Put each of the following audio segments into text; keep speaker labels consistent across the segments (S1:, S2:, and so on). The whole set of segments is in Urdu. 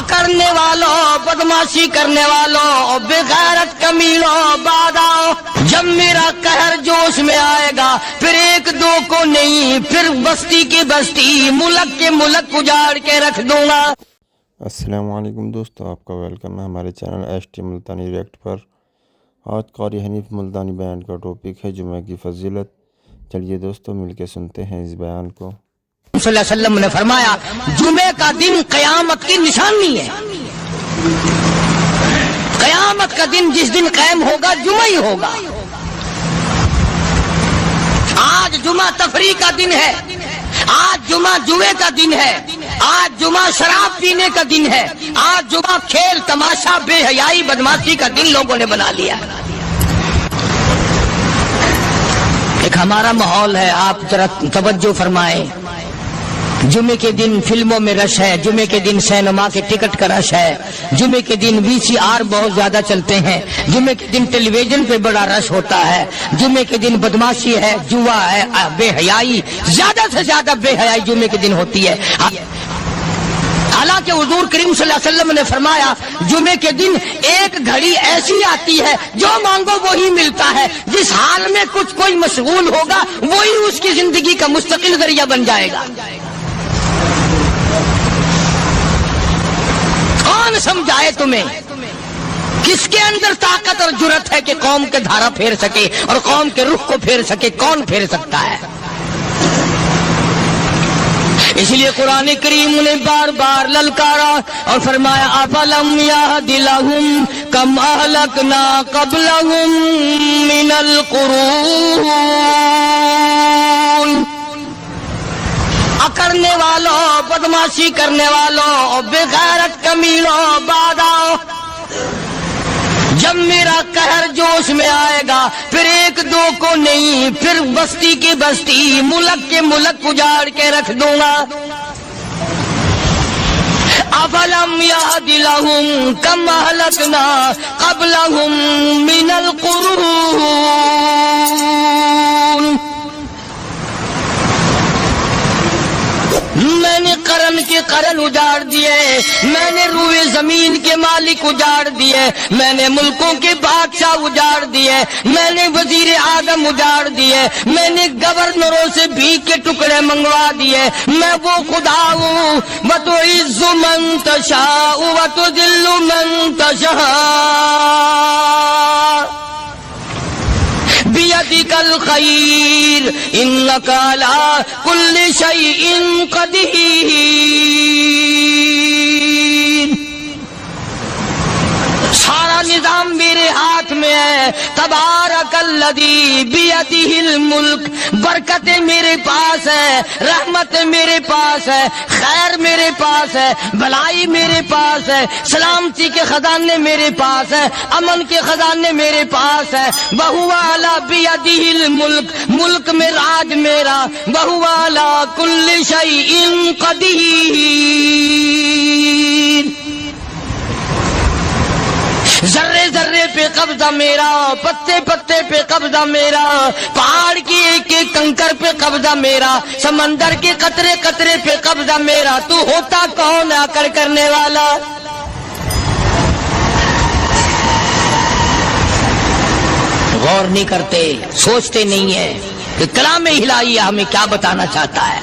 S1: کرنے والوں، بدماشی کرنے والوں، بغیرت کمینوں، بعد آؤ، جب میرا قہر جوش میں آئے گا پھر ایک دو کو نہیں، پھر بستی کی بستی، ملک کے ملک اجاڑ کے رکھ دوں گا۔
S2: السلام علیکم دوستو، آپ کا ویلکم ہے ہمارے channel S T Multani react پر۔ آج قاری حنیف ملتانی بیان کا ٹاپک ہے جمعہ کی فضیلت۔ چلیے دوستو مل کے سنتے ہیں اس بیان کو۔
S1: صلی اللہ علیہ وسلم نے فرمایا جمعے کا دن قیامت کی نشانی ہے۔ قیامت کا دن جس دن قائم ہوگا جمعہ ہی ہوگا۔ آج جمعہ تفریح کا دن ہے، آج جمعہ جوئے کا دن ہے، آج جمعہ شراب پینے کا دن ہے، آج جمعہ کھیل تماشا بے حیائی بدماشی کا دن لوگوں نے بنا لیا۔ ایک ہمارا ماحول ہے، آپ ذرا توجہ فرمائیں۔ جمعے کے دن فلموں میں رش ہے، جمعے کے دن سینما کے ٹکٹ کا رش ہے، جمعے کے دن VCR بہت زیادہ چلتے ہیں، جمعے کے دن ٹیلی ویژن پہ بڑا رش ہوتا ہے، جمعے کے دن بدماشی ہے، جوا ہے، بے حیائی، زیادہ سے زیادہ بے حیائی جمعے کے دن ہوتی ہے۔ حالانکہ حضور کریم صلی اللہ علیہ وسلم نے فرمایا جمعے کے دن ایک گھڑی ایسی آتی ہے جو مانگو وہی ملتا ہے، جس حال میں کچھ کوئی مشغول ہوگا وہی اس کی زندگی کا مستقل ذریعہ بن جائے گا۔ کون سمجھائے تمہیں؟ کس کے اندر طاقت اور جرت ہے کہ قوم کے دھارا پھیر سکے اور قوم کے رخ کو پھیر سکے؟ کون پھیر سکتا ہے؟ اس لیے قرآن کریم نے بار بار للکارا اور فرمایا افلم یہد لہم کم اہلکنا قبلہم من القرون، کرنے والوں، بدماشی کرنے والوں، بغیرت کمینوں، بعد آؤ، جب میرا قہر جوش میں آئے گا پھر ایک دو کو نہیں، پھر بستی کی بستی، ملک کے ملک اجاڑ کے رکھ دوں گا۔ افلم یہد لہم کم اہلکنا قبلہم من القرون، میں نے قرن کے قرن اجاڑ دیے، میں نے روئے زمین کے مالک اجاڑ دیے، میں نے ملکوں کے بادشاہ اجاڑ دیے، میں نے وزیر اعظم اجاڑ دیے، میں نے گورنروں سے بھیک کے ٹکڑے منگوا دیے۔ میں وہ خدا ہوں وَتُعِزُّ مَن تَشَاءُ وَتُذِلُّ مَن تَشَاءُ بِيَدِكَ الْخَيْرُ إِنَّكَ عَلَى كُلِّ شَيْءٍ قَدِيرٌ۔ سارا نظام میرے ہاتھ میں ہے۔ تبارک الذی بیدہ الملک، برکتیں میرے پاس ہے، رحمت میرے پاس ہے، خیر میرے پاس ہے، بھلائی میرے پاس ہے، سلامتی کے خزانے میرے پاس ہے، امن کے خزانے میرے پاس ہے۔ وہو علی بیدہ الملک، ملک میں راج میرا، وہو علی کل شیء قدیر، ذرے ذرے پہ قبضہ میرا، پتے پتے پہ قبضہ میرا، پہاڑ کی ایک ایک کنکر پہ قبضہ میرا، سمندر کے قطرے قطرے پہ قبضہ میرا۔ تو ہوتا کون آ کر کرنے والا؟ غور نہیں کرتے، سوچتے نہیں ہیں کہ کلام الہی ہمیں کیا بتانا چاہتا ہے۔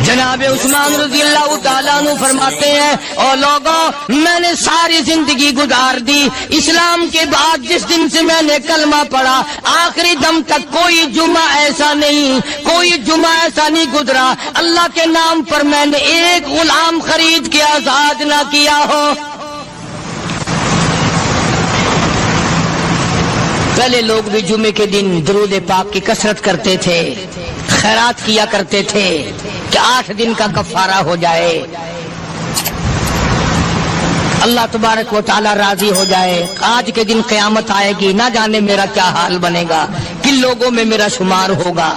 S1: جناب عثمان رضی اللہ تعالیٰ عنہ فرماتے ہیں اور لوگوں، میں نے ساری زندگی گزار دی، اسلام کے بعد جس دن سے میں نے کلمہ پڑھا آخری دم تک کوئی جمعہ ایسا نہیں، کوئی جمعہ ایسا نہیں گزرا اللہ کے نام پر میں نے ایک غلام خرید کے آزاد نہ کیا ہو۔ پہلے لوگ بھی جمعے کے دن درود پاک کی کثرت کرتے تھے، خیرات کیا کرتے تھے کہ 8 دن کا کفارہ ہو جائے، اللہ تبارک و تعالی راضی ہو جائے۔ آج کے دن قیامت آئے گی، نہ جانے میرا کیا حال بنے گا، کن لوگوں میں میرا شمار ہوگا۔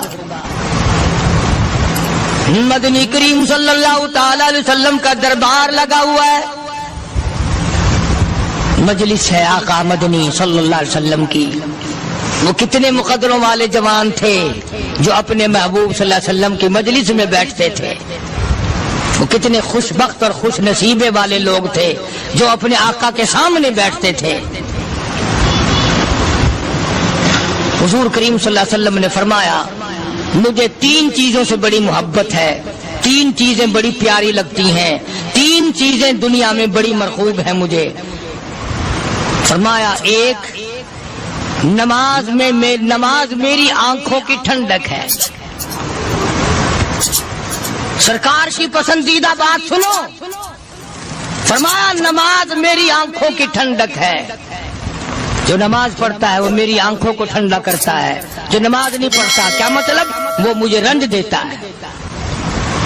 S1: مدنی کریم صلی اللہ تعالی علیہ وسلم کا دربار لگا ہوا ہے، مجلس ہے آقا مدنی صلی اللہ علیہ وسلم کی۔ وہ کتنے مقدروں والے جوان تھے جو اپنے محبوب صلی اللہ علیہ وسلم کی مجلس میں بیٹھتے تھے۔ وہ کتنے خوش بخت اور خوش نصیبے والے لوگ تھے جو اپنے آقا کے سامنے بیٹھتے تھے۔ حضور کریم صلی اللہ علیہ وسلم نے فرمایا مجھے 3 چیزوں سے بڑی محبت ہے، 3 چیزیں بڑی پیاری لگتی ہیں، 3 چیزیں دنیا میں بڑی مرغوب ہیں مجھے۔ فرمایا ایک نماز میری آنکھوں کی ٹھنڈک ہے۔ سرکار کی پسندیدہ بات سنو، فرمایا نماز میری آنکھوں کی ٹھنڈک ہے۔ جو نماز پڑھتا ہے وہ میری آنکھوں کو ٹھنڈا کرتا ہے، جو نماز نہیں پڑھتا کیا مطلب؟ وہ مجھے رنج دیتا ہے۔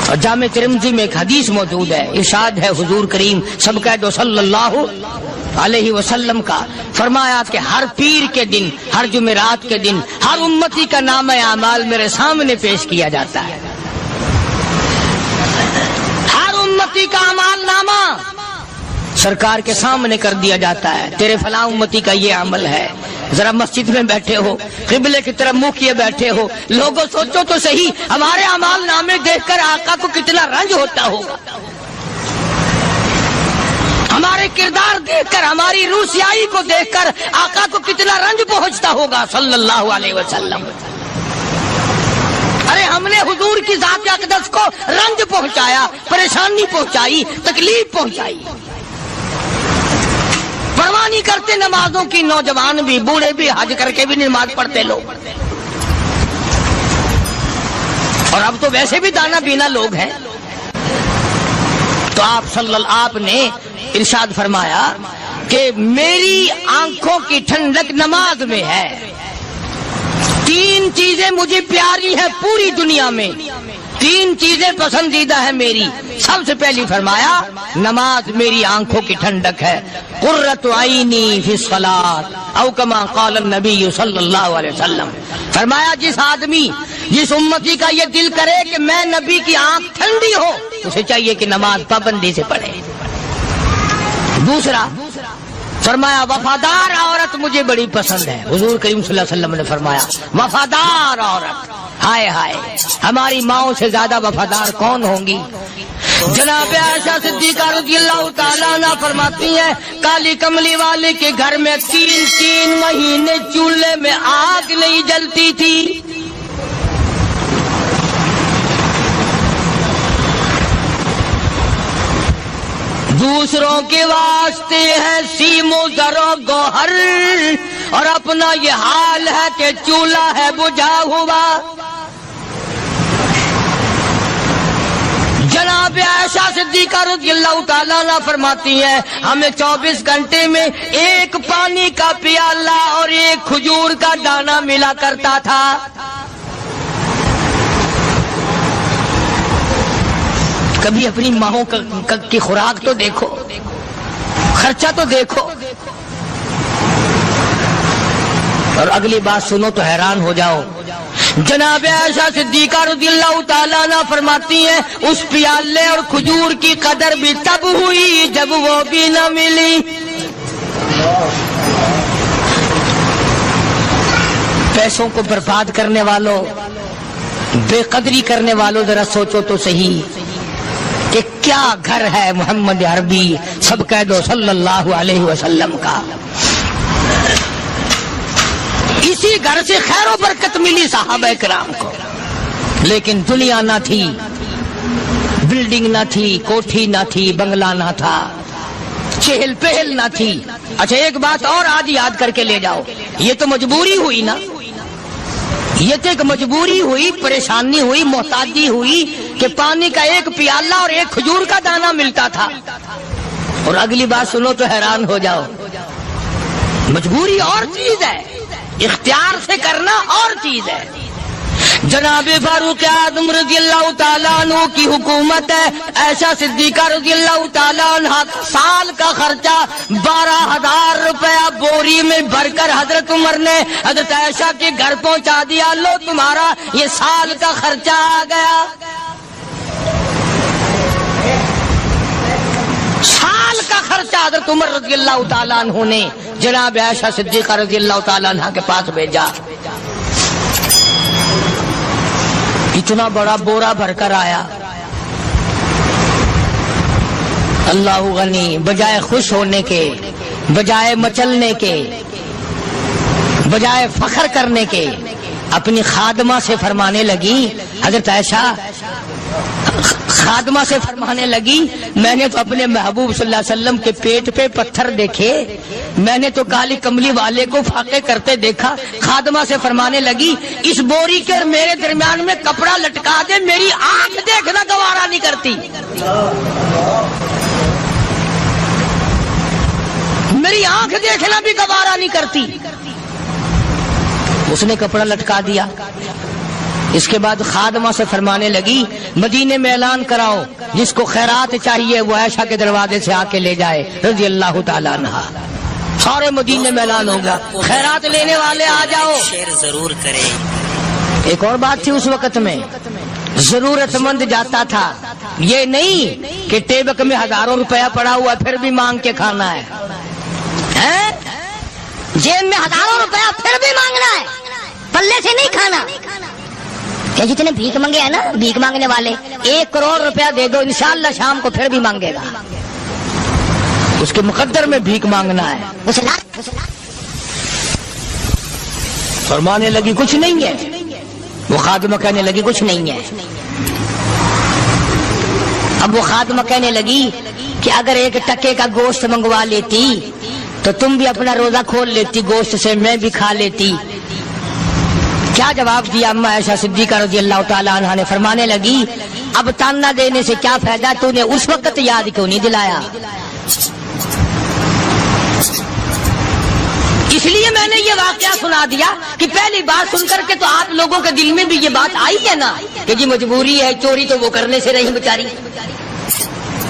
S1: اور جامع ترمذی میں ایک حدیث موجود ہے، ارشاد ہے حضور کریم سب کہہ دو صلی اللہ علیہ وسلم کا، فرمایا کہ ہر پیر کے دن، ہر جمعرات کے دن ہر امتی کا نامہ اعمال میرے سامنے پیش کیا جاتا ہے۔ ہر امتی کا اعمال نامہ سرکار کے سامنے کر دیا جاتا ہے، تیرے فلاں امتی کا یہ عمل ہے۔ ذرا مسجد میں بیٹھے ہو، قبلے کی طرف منہ کیے بیٹھے ہو، لوگوں سوچو تو صحیح ہمارے اعمال نامے دیکھ کر آقا کو کتنا رنج ہوتا ہوگا، ہمارے کردار دیکھ کر، ہماری روح سیاہی کو دیکھ کر آقا کو کتنا رنج پہنچتا ہوگا صلی اللہ علیہ وسلم۔ ارے ہم نے حضور کی ذات اقدس کو رنج پہنچایا، پریشانی پہنچائی، تکلیف پہنچائی۔ پرواہ نہیں کرتے نمازوں کی، نوجوان بھی، بوڑھے بھی، حج کر کے بھی نماز پڑھتے لوگ، اور اب تو ویسے بھی دانا بینا لوگ ہیں۔ تو آپ نے ارشاد فرمایا کہ میری آنکھوں کی ٹھنڈک نماز میں ہے۔ 3 چیزیں مجھے پیاری ہیں پوری دنیا میں، 3 چیزیں پسندیدہ ہیں میری۔ سب سے پہلی فرمایا نماز میری آنکھوں کی ٹھنڈک ہے، قرۃ عینی فی الصلاۃ او کما قال النبی صلی اللہ علیہ وسلم۔ فرمایا جس آدمی، جس امتی کا یہ دل کرے کہ میں نبی کی آنکھ ٹھنڈی ہو، اسے چاہیے کہ نماز پابندی سے پڑھے۔ دوسرا فرمایا وفادار عورت مجھے بڑی پسند ہے۔ حضور کریم صلی اللہ علیہ وسلم نے فرمایا وفادار عورت، ہائے ہائے ہماری ماؤں سے زیادہ وفادار کون ہوں گی؟ جناب عائشہ صدیقہ رضی اللہ تعالیٰ عنہ فرماتی ہیں کالی کملی والے کے گھر میں 3 مہینے چولہے میں آگ نہیں جلتی تھی۔ دوسروں کے واسطے ہے سیم و زر و گوہر، اور اپنا یہ حال ہے کہ چولہا ہے بجھا ہوا۔ جناب عائشہ صدیقہ رضی اللہ تعالیٰ عنہ فرماتی ہیں ہمیں 24 گھنٹے میں 1 پانی کا پیالہ اور 1 کھجور کا دانہ ملا کرتا تھا۔ کبھی اپنی ماہوں کی خوراک تو دیکھو، خرچہ تو دیکھو، اور اگلی بات سنو تو حیران ہو جاؤ۔ جناب عائشہ صدیقہ رضی اللہ تعالیٰ عنہ فرماتی ہیں اس پیالے اور کھجور کی قدر بھی تب ہوئی جب وہ بھی نہ ملی۔ پیسوں کو برباد کرنے والوں، بے قدری کرنے والوں، ذرا سوچو تو صحیح کہ کیا گھر ہے محمد عربی سب کہہ دو صلی اللہ علیہ وسلم کا۔ اسی گھر سے خیر و برکت ملی صحابہ کرام کو، لیکن دنیا نہ تھی، بلڈنگ نہ تھی، کوٹھی نہ تھی، بنگلہ نہ تھا، چہل پہل نہ تھی۔ اچھا ایک بات اور آج یاد کر کے لے جاؤ، یہ تو مجبوری ہوئی نا، یہ تو ایک مجبوری ہوئی، پریشانی ہوئی، محتاجی ہوئی کہ پانی کا 1 پیالہ اور 1 کھجور کا دانہ ملتا تھا۔ اور اگلی بات سنو تو حیران ہو جاؤ، مجبوری اور چیز ہے، اختیار سے کرنا اور چیز ہے۔ جناب فاروق اعظم رضی اللہ تعالیٰ عنہ کی حکومت ہے، عائشہ صدیقہ رضی اللہ تعالیٰ عنہ سال کا خرچہ 12,000 روپیہ بوری میں بھر کر حضرت عمر نے حضرت عائشہ کے گھر پہنچا دیا، لو تمہارا یہ سال کا خرچہ آ گیا۔ سال کا خرچہ حضرت عمر رضی اللہ تعالیٰ عنہ نے جناب عائشہ صدیقہ رضی اللہ تعالیٰ عنہ کے پاس بھیجا۔ اتنا بڑا بورا بھر کر آیا، اللہ غنی بجائے خوش ہونے کے، بجائے مچلنے کے، بجائے فخر کرنے کے اپنی خادمہ سے فرمانے لگی، حضرت عائشہ خادمہ سے فرمانے لگی میں نے تو اپنے محبوب صلی اللہ علیہ وسلم کے پیٹ پہ پتھر دیکھے، میں نے تو کالی کملی والے کو فاقے کرتے دیکھا۔ خادمہ سے فرمانے لگی اس بوری کے اور میرے درمیان میں کپڑا لٹکا دے، میری آنکھ دیکھنا گوارا نہیں کرتی، میری آنکھ دیکھنا بھی گوارا نہیں کرتی۔ اس نے کپڑا لٹکا دیا۔ اس کے بعد خادمہ سے فرمانے لگی مدینے میں اعلان کراؤ جس کو خیرات چاہیے وہ عائشہ کے دروازے سے آ کے لے جائے رضی اللہ تعالیٰ عنہ۔ سارے مدینے میں اعلان ہوگا خیرات لینے والے آ جاؤ۔
S3: شیئر ضرور کریں۔
S1: ایک اور بات تھی اس وقت میں، ضرورت مند جاتا تھا، یہ نہیں کہ ٹیبک میں ہزاروں روپیہ پڑا ہوا پھر بھی مانگ کے کھانا ہے، جیب میں ہزاروں روپیہ پھر بھی مانگنا ہے، پلے سے نہیں کھانا۔ کہ جتنے بھیک مانگے ہیں نا بھیک مانگنے والے، 1 کروڑ روپیہ دے دو انشاءاللہ شام کو پھر بھی مانگے گا، اس کے مقدر میں بھیک مانگنا ہے۔ فرمانے لگی کچھ نہیں ہے، وہ خادمہ کہنے لگی کچھ نہیں ہے۔ اب وہ خادمہ کہنے لگی کہ اگر 1 ٹکے کا گوشت منگوا لیتی تو تم بھی اپنا روزہ کھول لیتی، گوشت سے میں بھی کھا لیتی۔ کیا جواب دیا اما عائشہ صدیقہ رضی اللہ تعالیٰ عنہ نے؟ فرمانے لگی اب تانا دینے سے کیا فائدہ، تو نے اس وقت یاد کیوں نہیں دلایا؟ اس لیے میں نے یہ واقعہ سنا دیا کہ پہلی بات سن کر کے تو آپ لوگوں کے دل میں بھی یہ بات آئی ہے نا کہ جی مجبوری ہے، چوری تو وہ کرنے سے رہی بیچاری،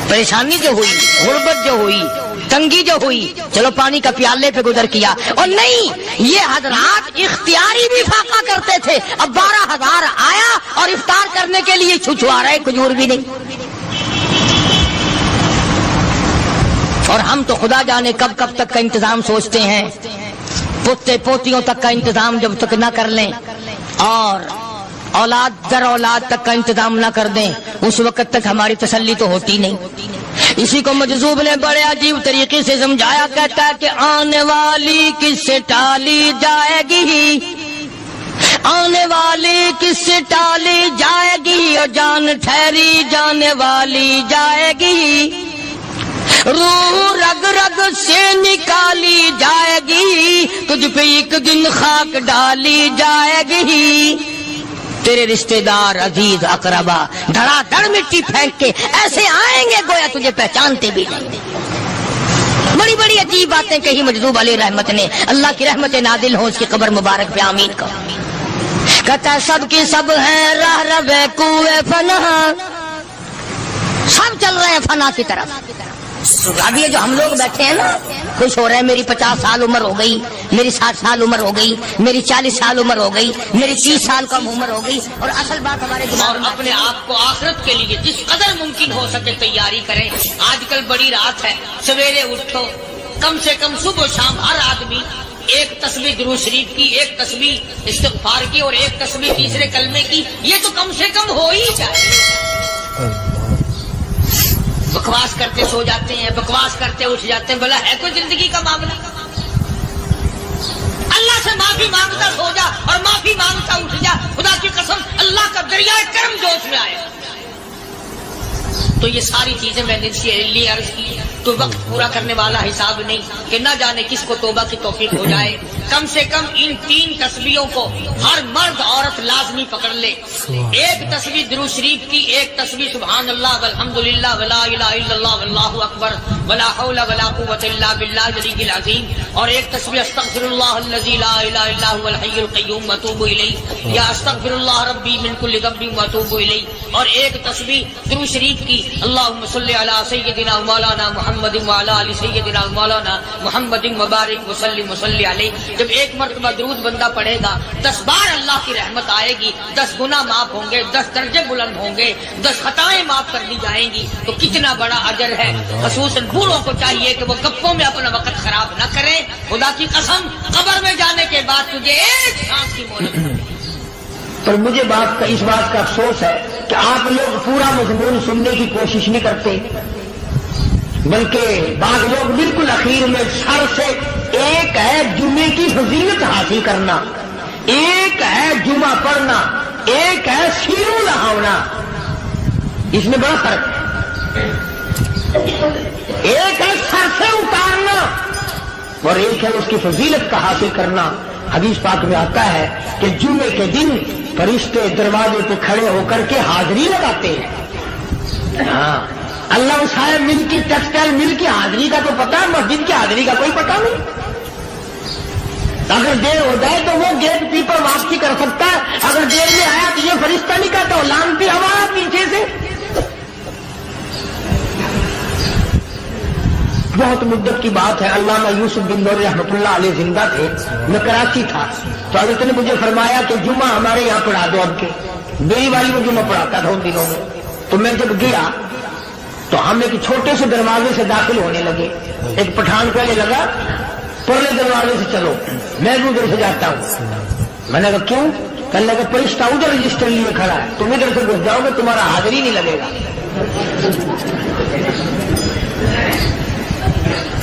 S1: پریشانی جو ہوئی، غربت جو ہوئی، تنگی جو ہوئی، چلو پانی کا پیالے پہ گزر کیا۔ اور نہیں، یہ حضرات اختیاری بھی فاقہ کرتے تھے۔ اب 12,000 آیا اور افطار کرنے کے لیے چھچوا رہے، کھجور بھی نہیں۔ اور ہم تو خدا جانے کب کب تک کا انتظام سوچتے ہیں، پوتے پوتیوں تک کا انتظام جب تک نہ کر لیں اور اولاد در اولاد تک کا انتظام نہ کر دیں اس وقت تک ہماری تسلی تو ہوتی نہیں۔ اسی کو مجذوب نے بڑے عجیب طریقے سے سمجھایا، کہتا ہے کہ آنے والی کس سے ٹالی جائے گی، آنے والی کس سے ٹالی جائے گی، اور جان ٹھہری جانے والی جائے گی، روح رگ رگ سے نکالی جائے گی، تجھ پہ ایک دن خاک ڈالی جائے گی، تیرے رشتہ دار عزیز اقربا دھڑا دھڑ مٹی پھینک کے ایسے آئیں گے گویا تجھے پہچانتے بھی نہیں۔ بڑی بڑی عجیب باتیں کہی مجذوب علیہ رحمت نے، اللہ کی رحمت نازل ہو اس کی قبر مبارک پہ آمین کا۔ کہتا ہے سب کی سب ہیں راہ روے کوئے فنا، سب چل رہے ہیں فنا کی طرف۔ اب یہ جو ہم لوگ بیٹھے ہیں نا خوش ہو رہے ہیں، میری 50 سال عمر ہو گئی، میری 60 سال عمر ہو گئی، میری 40 سال عمر ہو گئی، میری 30 سال کم عمر ہو گئی، اور اصل بات ہمارے دماغ میں
S4: اپنے آپ کو آخرت کے لیے جس قدر ممکن ہو سکے تیاری کریں۔ آج کل بڑی رات ہے، سویرے اٹھو، کم سے کم صبح و شام ہر آدمی 1 تسبیح درود شریف کی، 1 تسبیح استغفار کی، اور 1 تسبیح تیسرے کلمے کی، یہ تو کم سے کم ہو ہی جائے۔ بکواس کرتے سو جاتے ہیں، بکواس کرتے اٹھ جاتے ہیں، بھلا ہے کوئی زندگی کا معاملہ؟ اللہ سے معافی مانگتا سو جا اور معافی مانگتا اٹھ جا، خدا کی قسم اللہ کا دریائے کرم جوش میں آئے۔ تو یہ ساری چیزیں میں نے لیے عرض کی، تو وقت پورا کرنے والا حساب نہیں کہ نہ جانے کس کو توبہ کی توفیق ہو جائے۔ کم سے کم ان 3 تسبیحوں کو ہر مرد عورت لازمی پکڑ لے۔ 1 تسبیح درود شریف کی، 1 تسبیح سبحان اللہ والحمدللہ ولا الہ الا اللہ واللہ اکبر ولا حول ولا قوۃ الا باللہ العلی العظیم، اور 1 تسبیح استغفر اللہ الذی لا الہ الا هو الحی القیوم واتوب الیہ، یا استغفر اللہ ربی من کل ذنب واتوب الیہ، اور 1 تسبیح درود شریف کی اللہم صلی علی سیدنا مولانا محمد وعلی آل سیدنا مولانا محمد مبارک وسلم وصلی علیہ۔ جب 1 مرتبہ درود بندہ پڑھے گا 10 بار اللہ کی رحمت آئے گی، 10 گناہ معاف ہوں گے، 10 درجے بلند ہوں گے، 10 خطائیں معاف کر دی جائیں گی، تو کتنا بڑا اجر ہے۔ خصوصاً بوڑھوں کو چاہیے کہ وہ گپوں میں اپنا وقت خراب نہ کریں۔ خدا کی قسم قبر میں جانے کے بعد تجھے 1 سانس کی مہلت ملے۔
S1: پر مجھے اس بات کا افسوس ہے کہ آپ لوگ پورا مضمون سننے کی کوشش نہیں کرتے،
S3: بلکہ بعض لوگ بالکل اخیر میں سر سے، ایک ہے جمعے کی فضیلت حاصل کرنا، ایک ہے جمعہ پڑھنا، ایک ہے سیروں لہاؤنا، اس میں بڑا فرق ہے۔ ایک ہے سر سے اتارنا اور ایک ہے اس کی فضیلت کا حاصل کرنا۔ حدیث پاک میں آتا ہے کہ جمعے کے دن فرشتے دروازے پہ کھڑے ہو کر کے حاضری لگاتے ہیں۔ ہاں، اللہ صاحب مل کی ٹیکسٹائل مل کی حاضری کا تو پتا ہے، مسجد کی حاضری کا کوئی پتا نہیں۔ اگر دیر ہو جائے تو وہ گیٹ کیپر واپسی کر سکتا ہے، اگر دیر میں آیا تو یہ فرشتہ نہیں کہتا، لانتی ہوا پیچھے سے۔ بہت مدت کی بات ہے، علامہ یوسف بن نور رحمۃ اللہ علیہ زندہ تھے، میں کراچی تھا، تو حضرت نے مجھے فرمایا کہ جمعہ ہمارے یہاں پڑھا دو اب کے۔ میری والی میں جمعہ پڑھاتا تھا ان دنوں میں، تو میں جب گیا تو ہم ایک چھوٹے سے دروازے سے داخل ہونے لگے، ایک پٹھان پہلے لگا پرلے دروازے سے چلو، میں بھی ادھر سے جاتا ہوں۔ میں نے کہا کیوں؟ کہنے لگا فرشتہ ادھر رجسٹر لیے کھڑا ہے، تم ادھر سے گھس جاؤ گے تمہارا حاضری نہیں لگے گا۔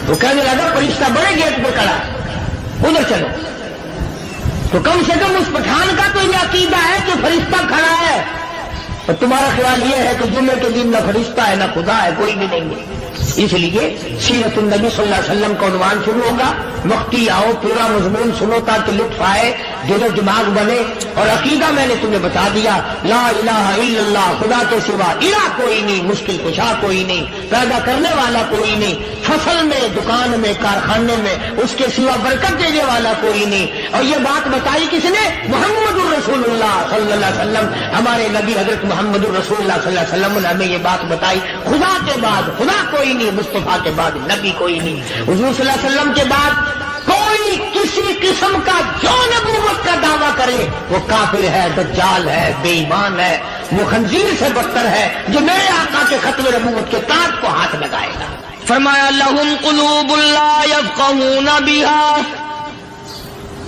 S3: تو کہنے لگا فرشتہ بڑے گیٹ پہ کھڑا ہے، ادھر چلو۔ تو کم سے کم اس پٹھان کا تو یہ عقیدہ ہے کہ فرشتہ کھڑا ہے، اور تمہارا خیال یہ ہے کہ جمعے کے دن نہ فرشتہ ہے نہ خدا ہے، کوئی بھی نہیں ہے۔ اس لیے سیرت النبی صلی اللہ علیہ وسلم کا عنوان شروع ہوگا، وقتی آؤ پورا مضمون سنو تاکہ لطف آئے، دل و دماغ بنے۔ اور عقیدہ میں نے تمہیں بتا دیا، لا الہ الا اللہ، خدا کے سوا الہ کوئی نہیں، مشکل کشا کوئی نہیں، پیدا کرنے والا کوئی نہیں، فصل میں، دکان میں، کارخانے میں اس کے سوا برکت دینے والا کوئی نہیں۔ اور یہ بات بتائی کس نے؟ محمد الرسول اللہ صلی اللہ علیہ وسلم، ہمارے نبی حضرت محمد الرسول اللہ صلی اللہ علیہ وسلم نے ہمیں یہ بات بتائی، خدا کے بعد خدا کوئی نہیں، مصطفیٰ کے بعد نبی کوئی نہیں، حضور صلی اللہ علیہ وسلم کے بعد کوئی کسی قسم کا جو نبوت کا دعویٰ کرے وہ کافر ہے، دجال ہے، بے ایمان ہے، وہ خنزیر سے بدتر ہے جو میرے آقا کے ختم نبوت کے تاج کو ہاتھ لگائے گا۔
S1: فرمایا لہم قلوب لا یفقہون بہا،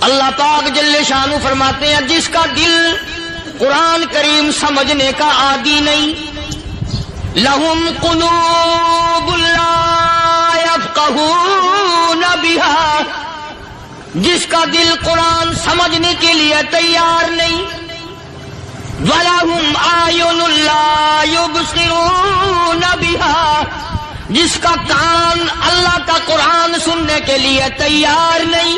S1: اللہ پاک جل شانہ فرماتے ہیں جس کا دل قرآن کریم سمجھنے کا عادی نہیں، لہم قلوب لا یفقہون بہا، جس کا دل قرآن سمجھنے کے لیے تیار نہیں، وَلَهُمْ أَعْيُنٌ لَا يُبْصِرُونَ بِهَا، جس کا کان اللہ کا قرآن سننے کے لیے تیار نہیں،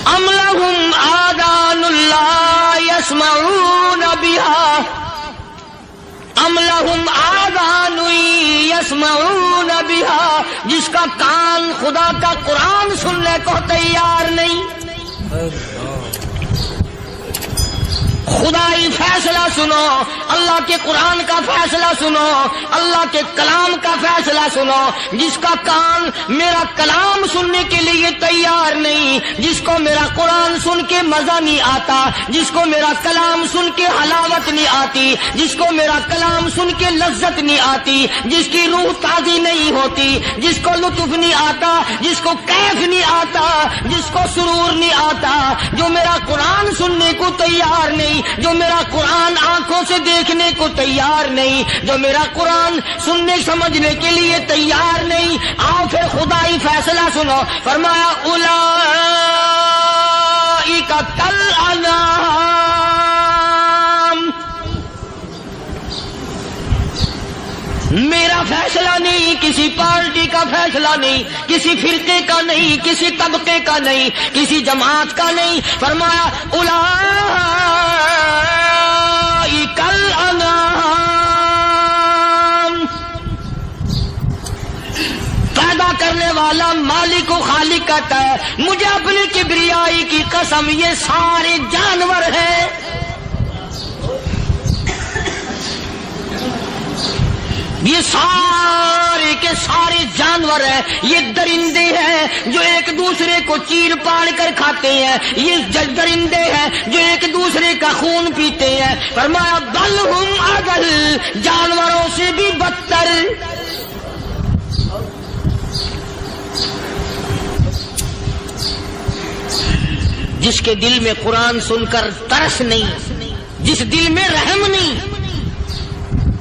S1: أَمْ لَهُمْ آذَانٌ لَا يَسْمَعُونَ بِهَا، أَمْ لَهُمْ آذَانٌ يَسْمَعُونَ بِهَا، جس کا کان خدا کا قرآن سننے کو تیار نہیں۔ خدائی فیصلہ سنو، اللہ کے قرآن کا فیصلہ سنو، اللہ کے کلام کا فیصلہ سنو، جس کا کان میرا کلام سننے کے لیے تیار نہیں، جس کو میرا قرآن سن کے مزہ نہیں آتا، جس کو میرا کلام سن کے حلاوت نہیں آتی، جس کو میرا کلام سن کے لذت نہیں آتی، جس کی روح تازی نہیں ہوتی، جس کو لطف نہیں آتا، جس کو کیف نہیں آتا، جس کو سرور نہیں آتا، جو میرا قرآن سننے کو تیار نہیں، جو میرا قرآن آنکھوں سے دیکھنے کو تیار نہیں، جو میرا قرآن سننے سمجھنے کے لیے تیار نہیں، آؤ پھر خدائی فیصلہ سنو۔ فرمایا اولئک کالانعام، میرا فیصلہ نہیں، کسی پارٹی کا فیصلہ نہیں، کسی فرقے کا نہیں، کسی طبقے کا نہیں، کسی جماعت کا نہیں۔ فرمایا اولئک الانعام، پیدا کرنے والا مالک و خالق کہتا ہے مجھے اپنی کبریائی کی قسم یہ سارے جانور ہیں، یہ سارے کے سارے جانور ہیں، یہ درندے ہیں جو ایک دوسرے کو چیر پاڑ کر کھاتے ہیں، یہ درندے ہیں جو ایک دوسرے کا خون پیتے ہیں۔ فرمایا بل ہم اضل، جانوروں سے بھی بدتر۔ جس کے دل میں قرآن سن کر ترس نہیں، جس دل میں رحم نہیں،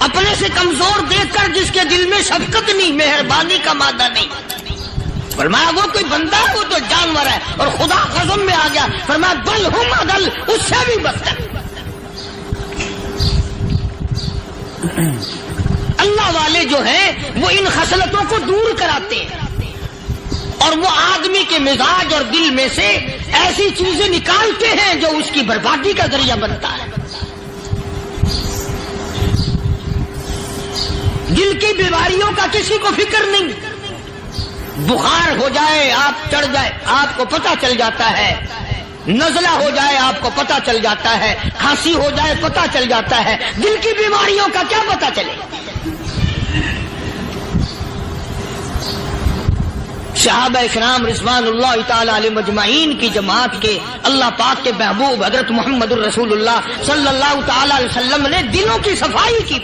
S1: اپنے سے
S4: سے کمزور دیکھ کر جس کے دل میں شفقت نہیں، مہربانی کا مادہ نہیں. فرمایا وہ کوئی بندہ، وہ تو جانور ہے. اور خدا قسم میں آ گیا، فرمایا بل ہم عدل، اس سے بھی بدتر. اللہ والے جو ہیں وہ ان خصلتوں کو دور کراتے ہیں اور وہ آدمی کے مزاج اور دل میں سے ایسی چیزیں نکالتے ہیں جو اس کی بربادی کا ذریعہ بنتا ہے. دل کی بیماریوں کا کسی کو فکر نہیں. بخار ہو جائے، آپ چڑھ جائے، آپ کو پتہ چل جاتا ہے. نزلہ ہو جائے، آپ کو پتہ چل جاتا ہے. کھانسی ہو جائے، پتہ چل جاتا ہے. دل کی بیماریوں کا کیا پتہ چلے؟ صحابہ اکرام رضوان اللہ تعالی علیہ مجمعین کی جماعت کے اللہ پاک کے محبوب حضرت محمد الرسول اللہ صلی اللہ تعالی علیہ وسلم نے دلوں کی صفائی کی.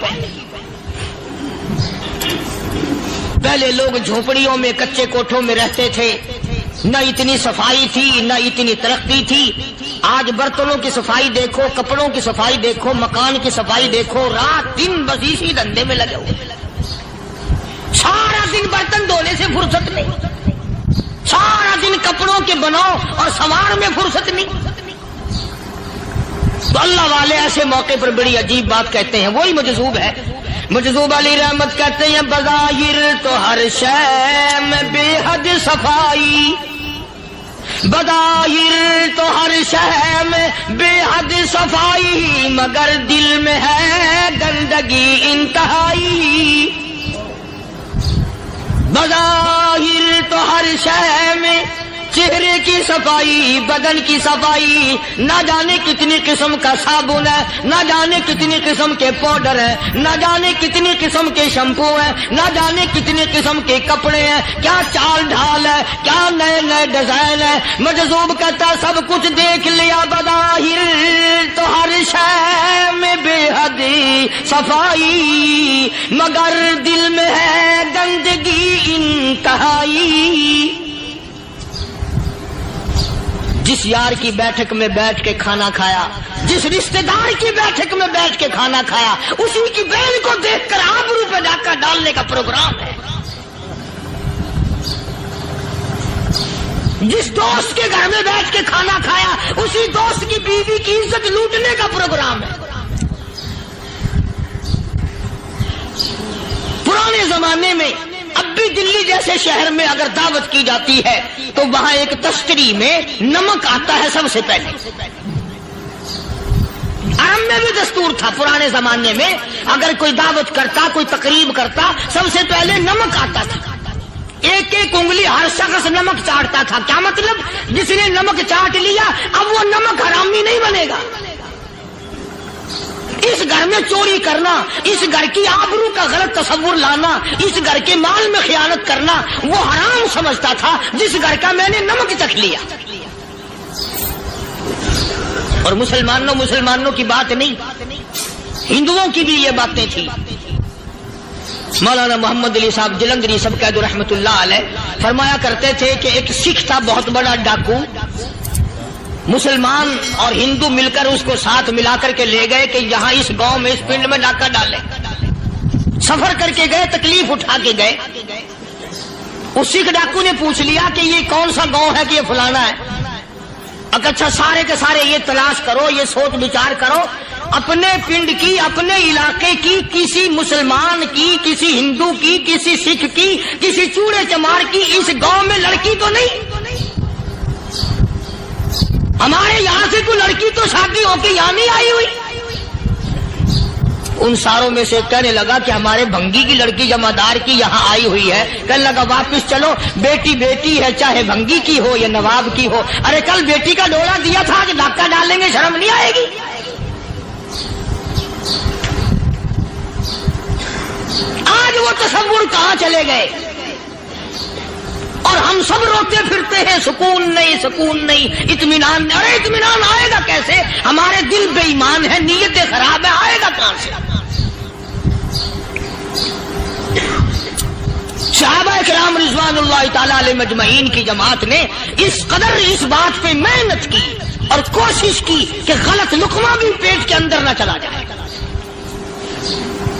S4: پہلے لوگ جھونپڑیوں میں، کچے کوٹھوں میں رہتے تھے، نہ اتنی صفائی تھی، نہ اتنی ترقی تھی. آج برتنوں کی صفائی دیکھو، کپڑوں کی صفائی دیکھو، مکان کی صفائی دیکھو، رات دن بس اسی دھندے میں لگے ہوئے. سارا دن برتن دھونے سے فرصت نہیں، سارا دن کپڑوں کے بناؤ اور سوار میں فرصت نہیں. تو اللہ والے ایسے موقع پر بڑی عجیب بات کہتے ہیں. وہی مجذوب ہے، مجذوب علی رحمت کہتے ہیں بظاہر تو ہر شے میں بے حد صفائی، بظاہر تو ہر شے میں بے حد صفائی، مگر دل میں ہے گندگی انتہائی. بظاہر تو ہر شے میں چہرے کی صفائی، بدن کی صفائی، نہ جانے کتنی قسم کا صابن ہے، نہ جانے کتنی قسم کے پاؤڈر ہے، نہ جانے کتنی قسم کے شیمپو ہے، نہ جانے کتنی قسم کے کپڑے ہیں، کیا چال ڈھال ہے، کیا نئے نئے ڈیزائن ہے. مجذوب کہتا سب کچھ دیکھ لیا، بظاہر تو ہر شے میں بے حد صفائی، مگر دل میں ہے گندگی انتہائی. جس یار کی بیٹھک میں بیٹھ کے کھانا کھایا، جس رشتہ دار کی بیٹھک میں بیٹھ کے کھانا کھایا، اسی کی بہن کو دیکھ کر آبرو پہ ڈاکہ ڈالنے کا پروگرام ہے. جس دوست کے گھر میں بیٹھ کے کھانا کھایا، اسی دوست کی بیوی کی عزت لوٹنے کا پروگرام ہے. پرانے زمانے میں اب بھی دلی جیسے شہر میں اگر دعوت کی جاتی ہے تو وہاں ایک تشتری میں نمک آتا ہے سب سے پہلے. عرب میں بھی دستور تھا پرانے زمانے میں، اگر کوئی دعوت کرتا، کوئی تقریب کرتا، سب سے پہلے نمک آتا تھا. ایک ایک انگلی ہر شخص نمک چاٹتا تھا. کیا مطلب؟ جس نے نمک چاٹ لیا اب وہ نمک حرامی نہیں بنے گا. اس گھر میں چوری کرنا، اس گھر کی آبرو کا غلط تصور لانا، اس گھر کے مال میں خیانت کرنا وہ حرام سمجھتا تھا جس گھر کا میں نے نمک چکھ لیا. اور مسلمانوں کی بات نہیں، ہندوؤں کی بھی یہ باتیں تھی. مولانا محمد علی صاحب جلندری سب قید رحمت اللہ علیہ فرمایا کرتے تھے کہ ایک سکھ تھا بہت بڑا ڈاکو. مسلمان اور ہندو مل کر اس کو ساتھ ملا کر کے لے گئے کہ یہاں اس گاؤں میں، اس پنڈ میں ڈاکہ ڈالے. سفر کر کے گئے، تکلیف اٹھا کے گئے. اس سکھ ڈاکو نے پوچھ لیا کہ یہ کون سا گاؤں ہے کہ یہ فلانا ہے. اچھا سارے کے سارے یہ تلاش کرو، یہ سوچ بچار کرو، اپنے پنڈ کی، اپنے علاقے کی، کسی مسلمان کی، کسی ہندو کی، کسی سکھ کی، کسی چوڑے چمار کی اس گاؤں میں لڑکی تو نہیں؟ ہمارے یہاں سے کوئی لڑکی تو شادی ہو کے یہاں نہیں آئی ہوئی. ان ساروں میں سے کہنے لگا کہ ہمارے بھنگی کی لڑکی جمادار کی یہاں آئی ہوئی ہے. کہنے لگا واپس چلو، بیٹی بیٹی ہے، چاہے بھنگی کی ہو یا نواب کی ہو. ارے کل بیٹی کا ڈولا دیا تھا کہ ڈاکہ ڈالیں گے، شرم نہیں آئے گی؟ آج وہ تصور کہاں چلے گئے اور ہم سب روتے پھرتے ہیں، سکون نہیں، سکون نہیں، اطمینان نہیں. ارے اطمینان آئے گا کیسے؟ ہمارے دل بے ایمان ہے، نیتیں خراب ہے، آئے گا کہاں سے؟ صحابہ کرام رضوان اللہ تعالی علیہ مجمعین کی جماعت نے اس قدر اس بات پہ محنت کی اور کوشش کی کہ غلط لقمہ بھی پیٹ کے اندر نہ چلا جائے.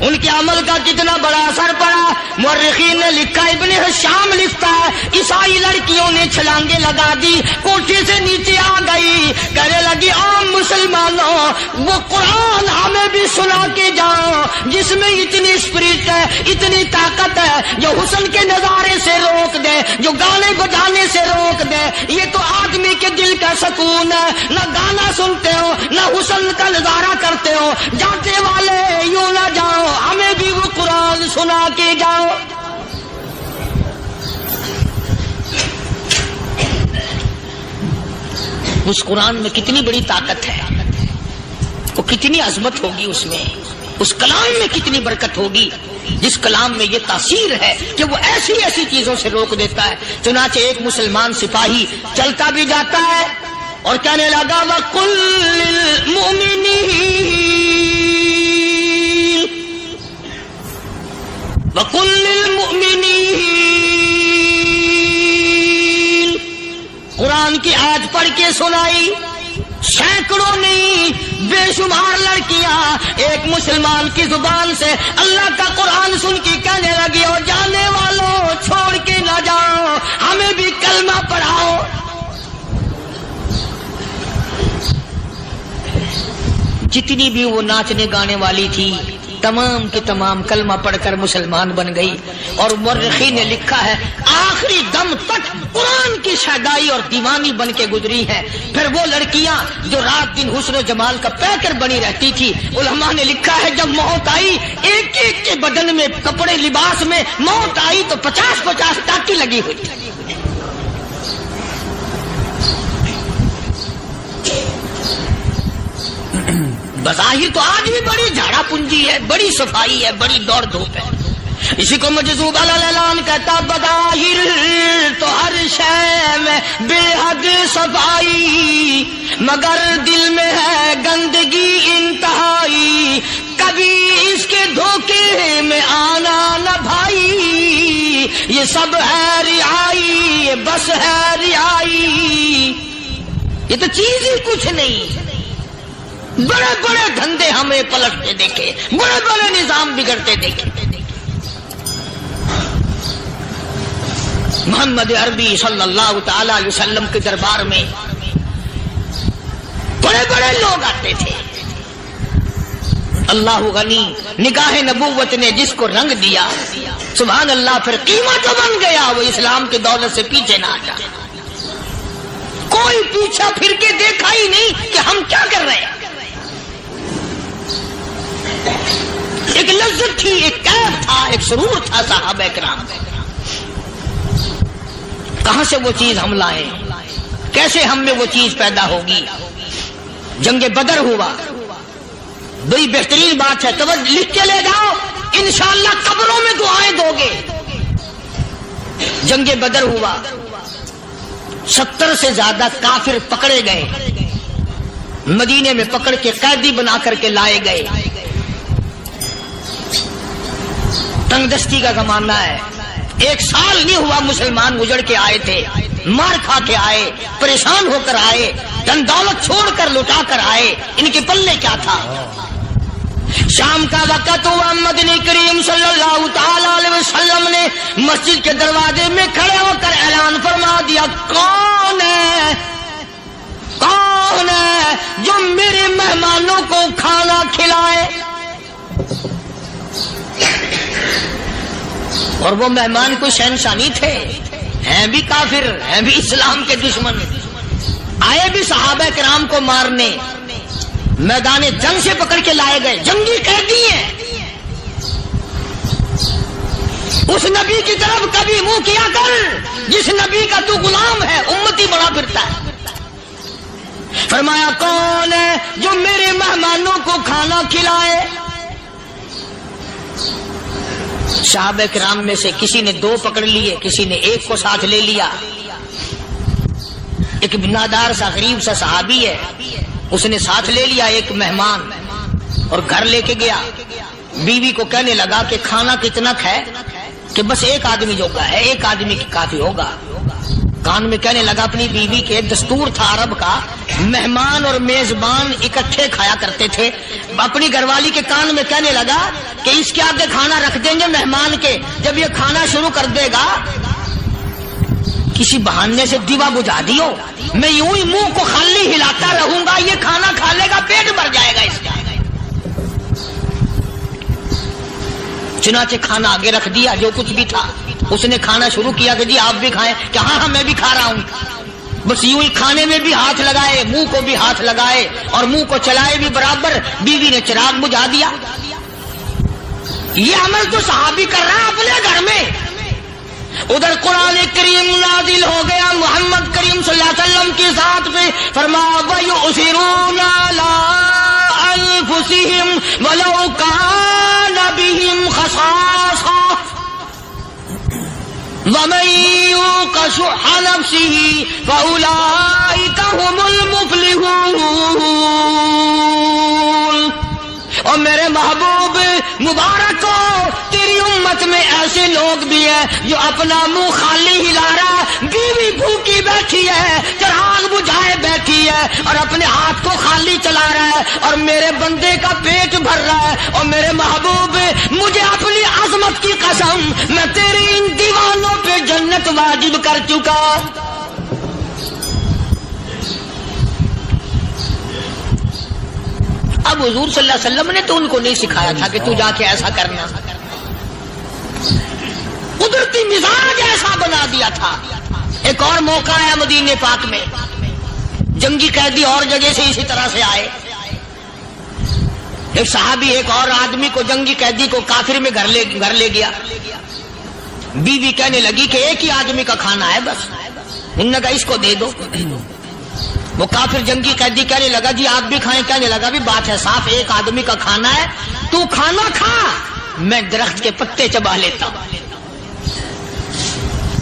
S1: ان کے عمل کا کتنا بڑا اثر پڑا۔ مورخین نے لکھا، ابن ہشام لکھتا ہے عیسائی لڑکیوں نے چھلانگیں لگا دی، کوٹھی سے نیچے آ گئی، کہنے لگی عام مسلمانوں وہ قرآن ہمیں بھی سنا کے جاؤ جس میں اتنی اسپرٹ ہے، اتنی طاقت ہے، جو حسن کے نظارے سے روک دے، جو گانے بجانے سے روک دے۔ یہ تو آدمی کے دل کا سکون ہے، نہ گانا سنتے ہو نہ حسن کا نظارہ کرتے ہو، جاتے والے یوں نہ جاؤ، ہمیں بھی وہ قرآن سنا کے جاؤ۔ اس قرآن میں کتنی بڑی طاقت ہے، وہ کتنی عظمت ہوگی، اس میں اس کلام میں کتنی برکت ہوگی، جس کلام میں یہ تاثیر ہے کہ وہ ایسی ایسی چیزوں سے روک دیتا ہے۔ چنانچہ ایک مسلمان سپاہی چلتا بھی جاتا ہے اور کہنے لگا وَقُلْ لِلْمُؤْمِنِينَ قرآن کی آیت پڑھ کے سنائی، سینکڑوں نہیں بے شمار لڑکیاں ایک مسلمان کی زبان سے اللہ کا قرآن سن کے کہنے لگی، اور جانے والوں چھوڑ کے نہ جاؤ، ہمیں بھی کلمہ پڑھاؤ۔ جتنی بھی وہ ناچنے گانے والی تھی تمام کی تمام کلمہ پڑھ کر مسلمان بن گئی، اور مورخین نے لکھا ہے آخری دم تک قرآن کی شیدائی اور دیوانی بن کے گزری ہے۔ پھر وہ لڑکیاں جو رات دن حسن و جمال کا پیکر بنی رہتی تھی، علماء نے لکھا ہے جب موت آئی ایک ایک کے بدن میں کپڑے لباس میں موت آئی تو 50-50 ٹاکی لگی ہوئی تھی۔ بظاہر تو آج بھی بڑی جھاڑا پنجی ہے، بڑی صفائی ہے، بڑی دوڑ دھوپ ہے۔ اسی کو مجذوب الاعلان کہتا بظاہر تو ہر شے میں بے حد صفائی، مگر دل میں ہے گندگی انتہائی، کبھی اس کے دھوکے میں آنا نہ بھائی، یہ سب ہے رعائی، یہ بس ہے رعائی، یہ تو چیز ہی کچھ نہیں۔ بڑے بڑے دھندے ہمیں پلٹتے دیکھے، بڑے بڑے نظام بگڑتے دیکھے۔ محمد عربی صلی اللہ تعالی علیہ وسلم کے دربار میں بڑے بڑے لوگ آتے تھے۔ اللہ غنی، نگاہ نبوت نے جس کو رنگ دیا سبحان اللہ، پھر قیمت بن گیا، وہ اسلام کی دولت سے پیچھے نہ ہٹا۔ کوئی پیچھا پھر کے دیکھا ہی نہیں کہ ہم کیا کر رہے ہیں۔ ایک لذت تھی، ایک کیف تھا، ایک سرور تھا صحابہ کرام۔ کہاں سے وہ چیز ہم لائیں، کیسے ہم میں وہ چیز پیدا ہوگی؟ جنگ بدر ہوا، بڑی بہترین بات ہے، توجہ لکھ کے لے جاؤ، انشاءاللہ قبروں میں دعائیں دو گے۔ جنگ بدر ہوا، 70 سے زیادہ کافر پکڑے گئے، مدینے میں پکڑ کے قیدی بنا کر کے لائے گئے۔ تنگ دستی کا زمانہ ہے، 1 سال نہیں ہوا مسلمان اجڑ کے آئے تھے، مار کھا کے آئے، پریشان ہو کر آئے، دن دولت چھوڑ کر لٹا کر آئے، ان کے پلے کیا تھا؟ شام کا وقت ہوا، مدنی کریم صلی اللہ تعالی علیہ وسلم نے مسجد کے دروازے میں کھڑے ہو کر اعلان فرما دیا، کون ہے جو میرے مہمانوں کو کھانا کھلائے؟ اور وہ مہمان کوئی شہنشاہ نہیں تھے، ہیں بھی کافر، ہیں بھی اسلام کے دشمن، آئے بھی صحابہ کرام کو مارنے، میدان جنگ سے پکڑ کے لائے گئے، جنگی قیدی ہیں۔ اس نبی کی طرف کبھی منہ کیا کر جس نبی کا تو غلام ہے، امتی بڑا پھرتا ہے۔ فرمایا کون ہے جو میرے مہمانوں کو کھانا کھلائے؟ صحابہ کرام میں سے کسی نے 2 پکڑ لیے، کسی نے 1 کو ساتھ لے لیا۔ ایک بنادار سا غریب سا صحابی ہے، اس نے ساتھ لے لیا ایک مہمان اور گھر لے کے گیا، بیوی کو کہنے لگا کہ کھانا کتنا ہے، کہ بس 1 آدمی جوگا ہے، 1 آدمی کی کافی ہوگا۔ کان میں کہنے لگا اپنی بیوی کے، دستور تھا عرب کا، مہمان اور میزبان اکٹھے کھایا کرتے تھے، اپنی گھر والی کے کان میں کہنے لگا کہ اس کے آگے کھانا رکھ دیں گے مہمان کے، جب یہ کھانا شروع کر دے گا کسی بہانے سے دیوا بجھا دیو، میں یوں ہی منہ کو خالی ہلاتا رہوں گا، یہ کھانا کھا لے گا، پیٹ بھر جائے گا اس کا۔ چنانچہ کھانا آگے رکھ دیا، جو کچھ بھی تھا اس نے کھانا شروع کیا کہ جی آپ بھی کھائیں، کہ ہاں میں بھی کھا رہا ہوں۔ بس یوں ہی کھانے میں بھی ہاتھ لگائے، منہ کو بھی ہاتھ لگائے اور منہ کو چلائے بھی برابر، بیوی نے چراغ بجھا دیا۔ یہ عمل تو صحابی کر رہا ہے اپنے گھر میں۔ ادھر قرآن کریم نازل ہو گیا محمد کریم صلی اللہ علیہ وسلم کی ذات پہ، فرمایا وَيُؤْثِرُونَ عَلَىٰ أَنفُسِهِمْ وَلَوْ كَانَ بِهِمْ خَصَاصَةٌ وَمَن يُوقَ شُحَّ نَفْسِهِ فَأُولَٰئِكَ هُمُ الْمُفْلِحُونَ۔ اور میرے محبوب مبارک ہو، تیری امت میں ایسے لوگ بھی ہیں جو اپنا منہ خالی ہلا رہا ہے، بیوی بھوکی بیٹھی ہے، چراغ بجھائے بیٹھی ہے اور اپنے ہاتھ کو خالی چلا رہا ہے اور میرے بندے کا پیٹ بھر رہا ہے۔ اور میرے محبوب مجھے اپنی عظمت کی قسم، میں تیری ان دیوانوں پہ جنت واجب کر چکا۔ اب حضور صلی اللہ علیہ وسلم نے تو ان کو نہیں سکھایا تھا کہ تو جا کے ایسا کرنا، قدرتی مزاج ایسا بنا دیا تھا۔ ایک اور موقع آیا مدینے پاک میں، جنگی قیدی اور جگہ سے اسی طرح سے آئے، ایک صحابی ایک اور آدمی کو، جنگی قیدی کو کافر میں گھر لے گیا۔ بیوی کہنے لگی کہ ایک ہی آدمی کا کھانا ہے بس، انہوں نے کہا اس کو دے دو۔ وہ کافر جنگی قیدی کہنے لگا جی آپ بھی کھائیں، کہنے لگا بھی بات ہے صاف، ایک آدمی کا کھانا ہے، تو کھانا کھا، میں درخت کے پتے چبا لیتا ہوں۔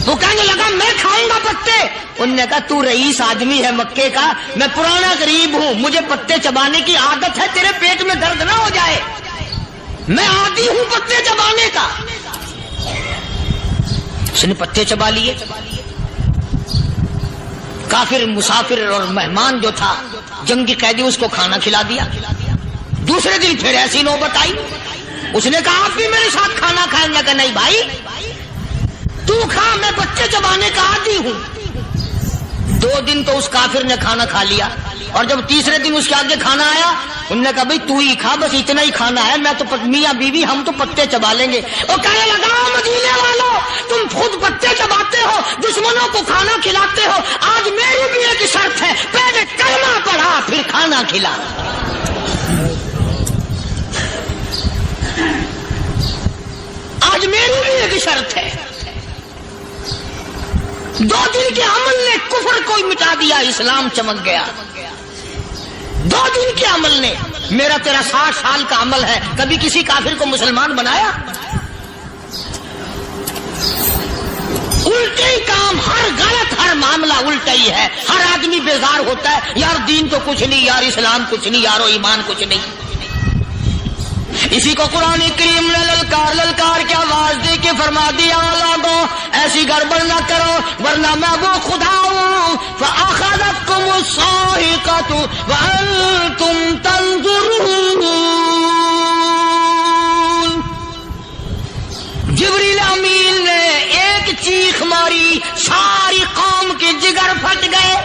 S1: وہ کہنے لگا میں کھاؤں گا پتے، انہوں نے کہا تو رئیس آدمی ہے مکے کا، میں پرانا غریب ہوں، مجھے پتے چبانے کی عادت ہے، تیرے پیٹ میں درد نہ ہو جائے، میں عادی ہوں پتے چبانے کا۔ اس نے پتے چبا لیے۔ کافر مسافر اور مہمان جو تھا جنگی قیدی، اس کو کھانا کھلا دیا۔ دوسرے دن پھر ایسی نوبت آئی، اس نے کہا آپ بھی میرے ساتھ کھانا کھائیں گے؟ کہ نہیں بھائی تو کھا، میں بچے چبانے کا عادی ہوں۔ 2 دن تو اس کافر نے کھانا کھا لیا، اور جب تیسرے دن اس کے آگے کھانا آیا، انہوں نے کہا بھائی تو ہی کھا، بس اتنا ہی کھانا ہے، میں تو میاں بیوی ہم تو پتے چبا لیں گے۔ اور کہنے لگا مدینے والوں تم خود پتے چباتے ہو، دشمنوں کو کھانا کھلاتے ہو، آج میری بھی ایک شرط ہے، پہلے کلمہ پڑھا پھر کھانا کھلا۔ آج میری بھی ایک شرط ہے۔ 2 دن کے عمل نے کفر کو مٹا دیا، اسلام چمک گیا۔ 2 دن کے عمل نے، میرا تیرا 60 سال کا عمل ہے، کبھی کسی کافر کو مسلمان بنایا؟ الٹے ہی کام، ہر غلط، ہر معاملہ الٹا ہی ہے، ہر آدمی بیزار ہوتا ہے، یار دین تو کچھ نہیں، یار اسلام کچھ نہیں، یارو ایمان کچھ نہیں۔ اسی کو قرآن کریم نے للکار کے آواز دے کے فرما دیا لوگوں ایسی گڑبڑ نہ کرو ورنہ میں وہ خدا ہوں فأخذتكم الصاعقة وأنتم تنظرون۔ جبریل امین نے ایک چیخ ماری، ساری قوم کے جگر پھٹ گئے۔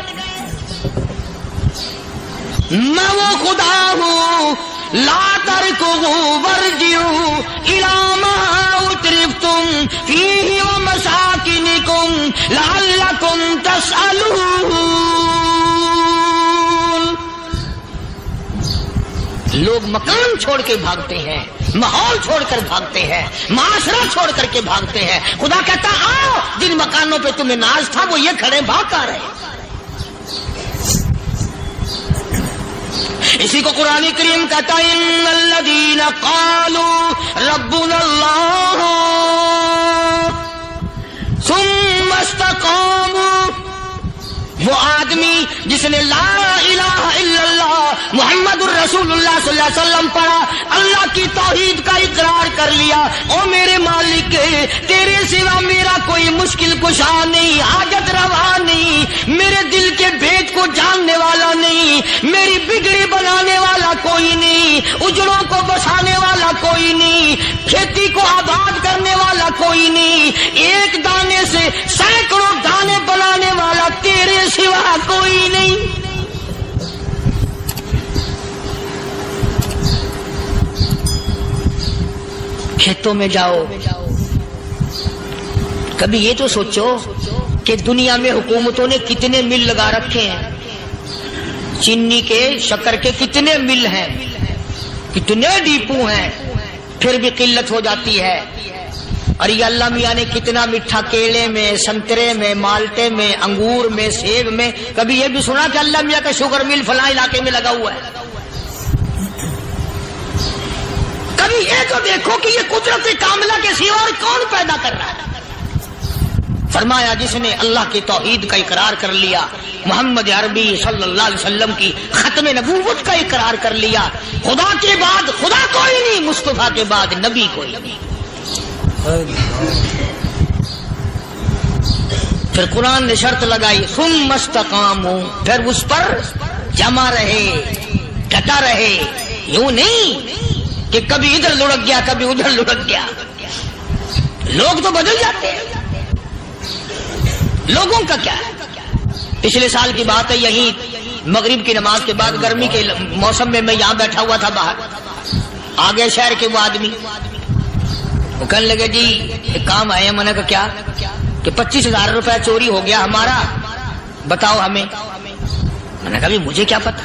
S1: میں وہ خدا ہوں لا تركضوا وارجعوا إلى ما أترفتم فيه ومساكنكم لعلكم تسألون۔ لوگ مکان چھوڑ کے بھاگتے ہیں، ماحول چھوڑ کر بھاگتے ہیں، معاشرہ چھوڑ کر کے بھاگتے ہیں۔ خدا کہتا آؤ جن مکانوں پہ تمہیں ناز تھا وہ یہ کھڑے بھاگ آ رہے ہیں۔ اسی کو قرآن کریم کہتا ہے ان الذین قالوا ربنا اللہ ثم استقاموا وہ آدمی جس نے لا الہ الا اللہ محمد الرسول اللہ صلی اللہ علیہ وسلم پڑھا، اللہ کی توحید کا اقرار کر لیا، او میرے مالک تیرے سوا میرا کوئی مشکل کشا نہیں، حاجت روا نہیں، میرے دل کے بھید کو جاننے والا نہیں، میری بگڑی بنانے والا کوئی نہیں، اجڑوں کو بسانے والا کوئی نہیں، کھیتی کو آباد کرنے والا کوئی نہیں، ایک دانے سے سینکڑوں دانے بنانے والا تیرے سوا کوئی نہیں۔ کھیتوں میں جاؤ، کبھی یہ تو سوچو کہ دنیا میں حکومتوں نے کتنے مل لگا رکھے ہیں، چینی کے شکر کے کتنے مل ہیں، کتنے ڈیپو ہیں، پھر بھی قلت ہو جاتی ہے۔ اور یہ اللہ میاں نے کتنا میٹھا کیلے میں، سنترے میں، مالٹے میں، انگور میں، سیب میں، کبھی یہ بھی سنا کہ اللہ میاں کا شوگر مل فلاں علاقے میں لگا ہوا ہے؟ کبھی یہ تو دیکھو کہ یہ قدرت کاملہ کے سوا اور کون پیدا کر رہا ہے؟ فرمایا جس نے اللہ کی توحید کا اقرار کر لیا، محمد عربی صلی اللہ علیہ وسلم کی ختم نبوت کا اقرار کر لیا، خدا کے بعد خدا کوئی نہیں، مصطفیٰ کے بعد نبی کوئی نہیں۔ پھر قرآن نے شرط لگائی ثم استقاموا، پھر اس پر جمع رہے، ڈٹا رہے، یوں نہیں کہ کبھی ادھر لڑک گیا کبھی ادھر لڑک گیا۔ لوگ تو بدل جاتے ہیں، لوگوں کا کیا ہے؟ پچھلے سال کی بات ہے، یہیں مغرب کی نماز کے بعد گرمی کے موسم میں یہاں بیٹھا ہوا تھا، باہر آگے شہر کے وہ آدمی وہ کہنے لگے جی ایک کام آئے ہیں۔ میں نے کہا کیا؟ کہ 25,000 روپے چوری ہو گیا ہمارا، بتاؤ ہمیں۔ میں نے کہا بھی مجھے کیا پتا؟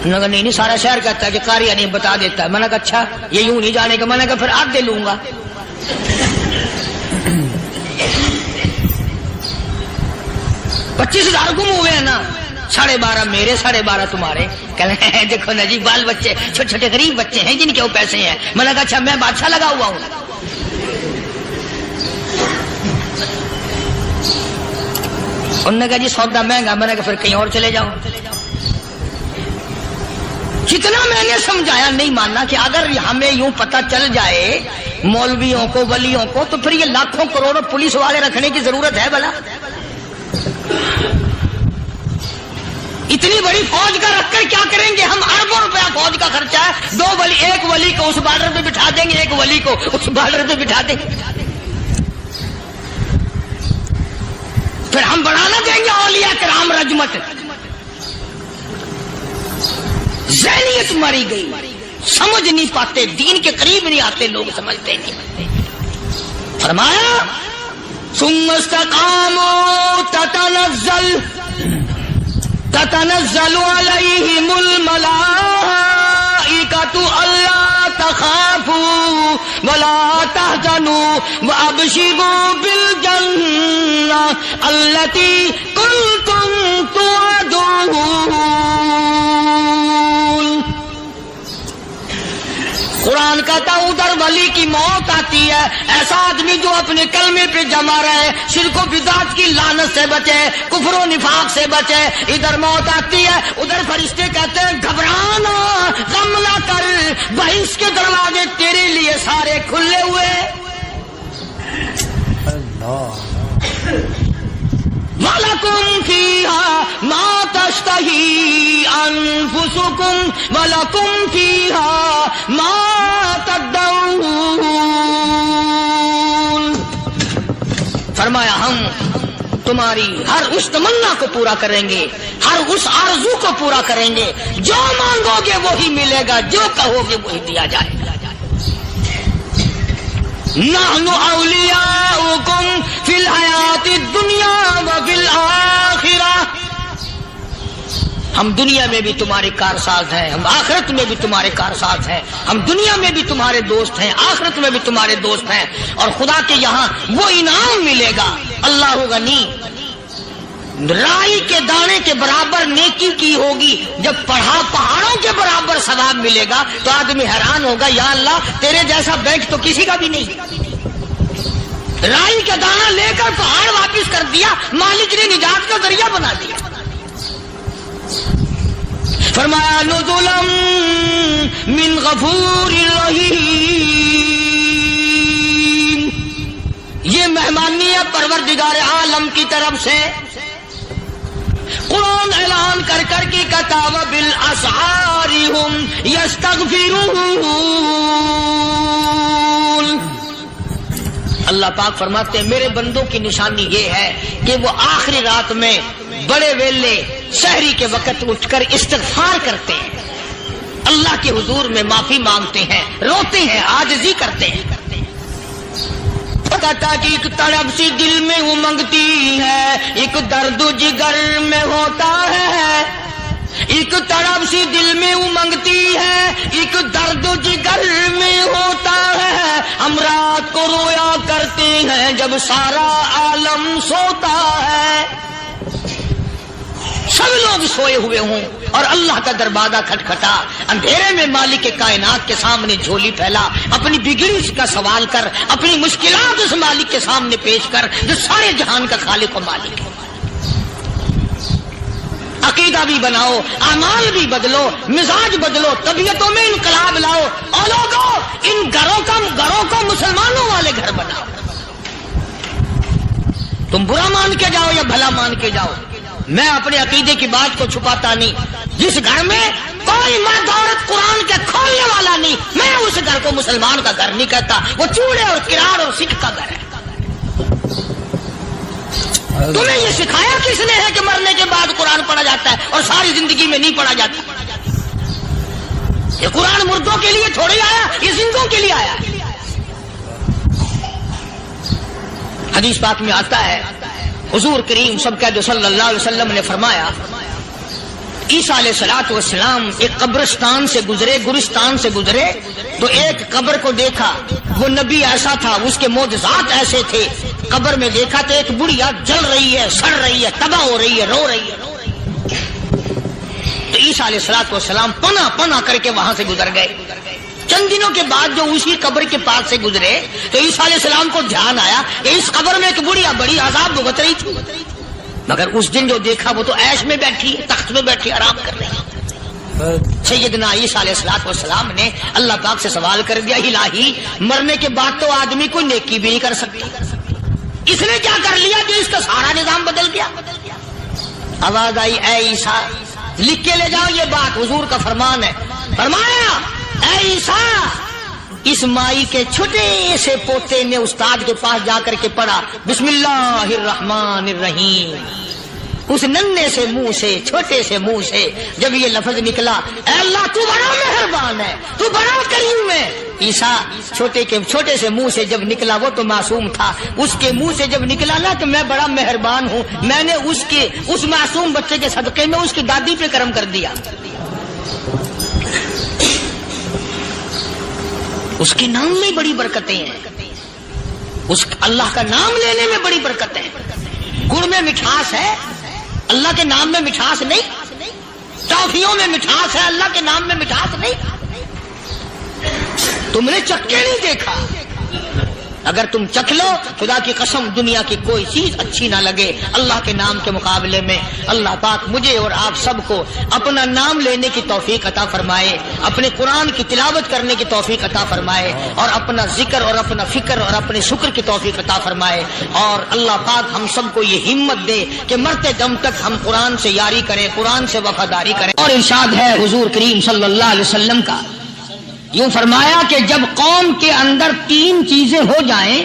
S1: انہوں نے کہا نہیں سارا شہر کہتا ہے کہ قاریہ نہیں بتا دیتا ہے۔ میں نے کہا اچھا یہ یوں نہیں جانے کا؟ میں نے کہا پھر آدھے لوں گا۔ 25,000 گم ہوئے ہیں نا، 12.5 میرے 12.5 تمہارے۔ کہنے ہیں دیکھو نا جی بال بچے چھوٹے چھوٹے غریب بچے ہیں جن کے وہ پیسے ہیں۔ میں نے کہا اچھا میں بادشاہ لگا ہوا ہوں؟ انہوں نے کہا جی سودا مہنگا۔ میں نے کہا پھر کہیں اور چلے جاؤ۔ جتنا میں نے سمجھایا نہیں ماننا کہ اگر ہمیں یوں پتہ چل جائے مولویوں کو ولیوں کو تو پھر یہ لاکھوں کروڑوں پولیس والے رکھنے کی ضرورت ہے بھلا؟ اتنی بڑی فوج کا رکھ کر کیا کریں گے ہم؟ اربوں روپیہ فوج کا خرچہ ہے، ایک ولی کو اس بارڈر پہ بٹھا دیں گے، ایک ولی کو اس بارڈر پہ بٹھا دیں گے، پھر ہم بڑھانا دیں گے اولیاء کرام رجمت۔ ذہنیت ماری گئی، سمجھ نہیں پاتے، دین کے قریب نہیں آتے لوگ، سمجھتے نہیں۔ فرمایا ثم استقاموا تتنزل علیہم الملائکۃ الا تخافوا ولا تحزنوا وابشروا بالجنہ التی کنتم توعدون۔ قرآن کہتا ادھر ولی کی موت آتی ہے، ایسا آدمی جو اپنے کلمے پہ جمع رہے، شرک و بدعت کی لعنت سے بچے، کفر و نفاق سے بچے۔ ادھر موت آتی ہے، ادھر فرشتے کہتے ہیں گھبرانا، غم نہ کر، بہشت کے دروازے تیرے لیے سارے کھلے ہوئے۔ وَلَكُمْ فِيهَا مَا تَشْتَهِي أَنفُسُكُمْ وَلَكُمْ فِيهَا مَا تَدَّعُونَ۔ فرمایا ہم تمہاری ہر اس تمنا کو پورا کریں گے، ہر اس آرزو کو پورا کریں گے، جو مانگو گے وہی ملے گا، جو کہو گے وہی دیا جائے گا۔ نحن اولیاؤکم فی الحیات الدنیا وفی الآخرہ، ہم دنیا میں بھی تمہارے کارساز ہیں، ہم آخرت میں بھی تمہارے کارساز ہیں، ہم دنیا میں بھی تمہارے دوست ہیں، آخرت میں بھی تمہارے دوست ہیں، اور خدا کے یہاں وہ انعام ملے گا۔ اللہ غنی، رائی کے دانے کے برابر نیکی کی ہوگی، جب پہاڑوں کے برابر ثواب ملے گا تو آدمی حیران ہوگا، یا اللہ تیرے جیسا بینک تو کسی کا بھی نہیں۔ رائی کا دانہ لے کر پہاڑ واپس کر دیا، مالک نے نجات کا ذریعہ بنا دیا۔ فرمایا نزلا من غفور رحیم، یہ مہمانی ہے پروردگار عالم کی طرف سے۔ قرآن اعلان کر کر کی کتاب بالاسحار ہم یستغفرون۔ اللہ پاک فرماتے ہیں میرے بندوں کی نشانی یہ ہے کہ وہ آخری رات میں بڑے ویلے سحری کے وقت اٹھ کر استغفار کرتے ہیں، اللہ کے حضور میں معافی مانگتے ہیں، روتے ہیں، عاجزی کرتے ہیں۔ کہتا کہ ایک تڑپ سی دل میں امنگتی ہے، ایک درد جگر میں ہوتا ہے، ایک تڑپ سی دل میں امنگتی ہے، ایک درد جگر میں ہوتا ہے۔ ہم رات کو رویا کرتے ہیں جب سارا عالم سوتا ہے۔ سب لوگ سوئے ہوئے ہوں اور اللہ کا دروازہ کھٹکھٹا، اندھیرے میں مالک کے کائنات کے سامنے جھولی پھیلا، اپنی بگڑی کا سوال کر، اپنی مشکلات اس مالک کے سامنے پیش کر جو سارے جہان کا خالق و مالک ہے۔ عقیدہ بھی بناؤ، اعمال بھی بدلو، مزاج بدلو، طبیعتوں میں انقلاب لاؤ، اور لوگوں ان گھروں کو مسلمانوں والے گھر بناؤ۔ تم برا مان کے جاؤ یا بھلا مان کے جاؤ، میں اپنے عقیدے کی بات کو چھپاتا نہیں۔ جس گھر میں کوئی مرد عورت قرآن کے کھولنے والا نہیں، میں اس گھر کو مسلمان کا گھر نہیں کہتا، وہ چوڑے اور کرار اور سکھ کا گھر ہے۔ تمہیں یہ سکھایا کس نے ہے کہ مرنے کے بعد قرآن پڑھا جاتا ہے اور ساری زندگی میں نہیں پڑھا جاتا؟ یہ قرآن مردوں کے لیے تھوڑی آیا، یہ زندوں کے لیے آیا۔ حدیث پاک میں آتا ہے حضور کریم سب کا جو صلی اللہ علیہ وسلم نے فرمایا عیسیٰ علیہ الصلوۃ والسلام ایک قبرستان سے گزرے، گورستان سے گزرے تو ایک قبر کو دیکھا، وہ نبی ایسا تھا، اس کے معجزات ایسے تھے۔ قبر میں دیکھا تو ایک بڑھیا جل رہی ہے، سڑ رہی ہے، تباہ ہو رہی ہے، رو رہی ہے۔ تو عیسیٰ علیہ الصلوۃ والسلام پناہ کر کے وہاں سے گزر گئے۔ چند دنوں کے بعد جو اسی قبر کے پاس سے گزرے تو عیسیٰ علیہ السلام کو دھیان آیا کہ اس قبر میں ایک بڑھیا بڑی عذاب بھگت رہی تھی، مگر اس دن جو دیکھا وہ تو عیش میں بیٹھی، تخت میں بیٹھی آرام کر رہی۔ سیدنا عیسیٰ علیہ الصلوۃ والسلام نے اللہ پاک سے سوال کر دیا، الہی مرنے کے بعد تو آدمی کوئی نیکی بھی نہیں کر سکتا، اس نے کیا کر لیا کہ اس کا سارا نظام بدل گیا؟ آواز آئی اے عیسیٰ لکھ کے لے جاؤ یہ بات، حضور کا فرمان ہے۔ فرمایا اے عیسیٰ اس مائی کے چھوٹے سے پوتے نے استاد کے پاس جا کر کے پڑھا بسم اللہ الرحمن الرحیم، اس ننھے سے منہ سے، چھوٹے سے منہ سے جب یہ لفظ نکلا اے اللہ تو بڑا مہربان ہے، تو بڑا کریم ہے۔ عیسیٰ چھوٹے سے منہ سے جب نکلا، وہ تو معصوم تھا، اس کے منہ سے جب نکلا نا تو میں بڑا مہربان ہوں، میں نے اس معصوم بچے کے صدقے میں اس کی دادی پہ کرم کر دیا۔ اس کے نام میں بڑی برکتیں ہیں، اس اللہ کا نام لینے میں بڑی برکتیں ہیں۔ گڑ میں مٹھاس ہے، اللہ کے نام میں مٹھاس نہیں۔ ٹافیوں میں مٹھاس ہے، اللہ کے نام میں مٹھاس نہیں۔ تم نے چکھ کے نہیں دیکھا، اگر تم چکھ لو خدا کی قسم دنیا کی کوئی چیز اچھی نہ لگے اللہ کے نام کے مقابلے میں۔ اللہ پاک مجھے اور آپ سب کو اپنا نام لینے کی توفیق عطا فرمائے، اپنے قرآن کی تلاوت کرنے کی توفیق عطا فرمائے، اور اپنا ذکر اور اپنا فکر اور اپنے شکر کی توفیق عطا فرمائے، اور اللہ پاک ہم سب کو یہ ہمت دے کہ مرتے دم تک ہم قرآن سے یاری کریں، قرآن سے وفاداری کریں۔ اور ارشاد ہے حضور کریم صلی اللہ علیہ وسلم کا، یوں فرمایا کہ جب قوم کے اندر تین چیزیں ہو جائیں،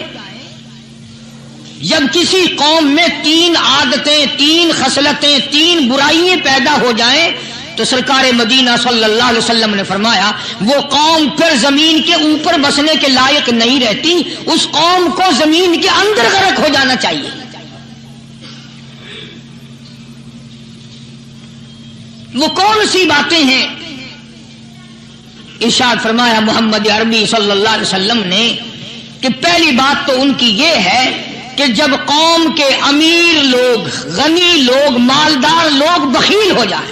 S1: جب کسی قوم میں تین عادتیں، تین خصلتیں، تین برائیاں پیدا ہو جائیں تو سرکار مدینہ صلی اللہ علیہ وسلم نے فرمایا وہ قوم پھر زمین کے اوپر بسنے کے لائق نہیں رہتی، اس قوم کو زمین کے اندر غرق ہو جانا چاہیے۔ وہ کون سی باتیں ہیں؟ ارشاد فرمایا محمد عربی صلی اللہ علیہ وسلم نے کہ پہلی بات تو ان کی یہ ہے کہ جب قوم کے امیر لوگ، غنی لوگ، مالدار لوگ بخیل ہو جائیں،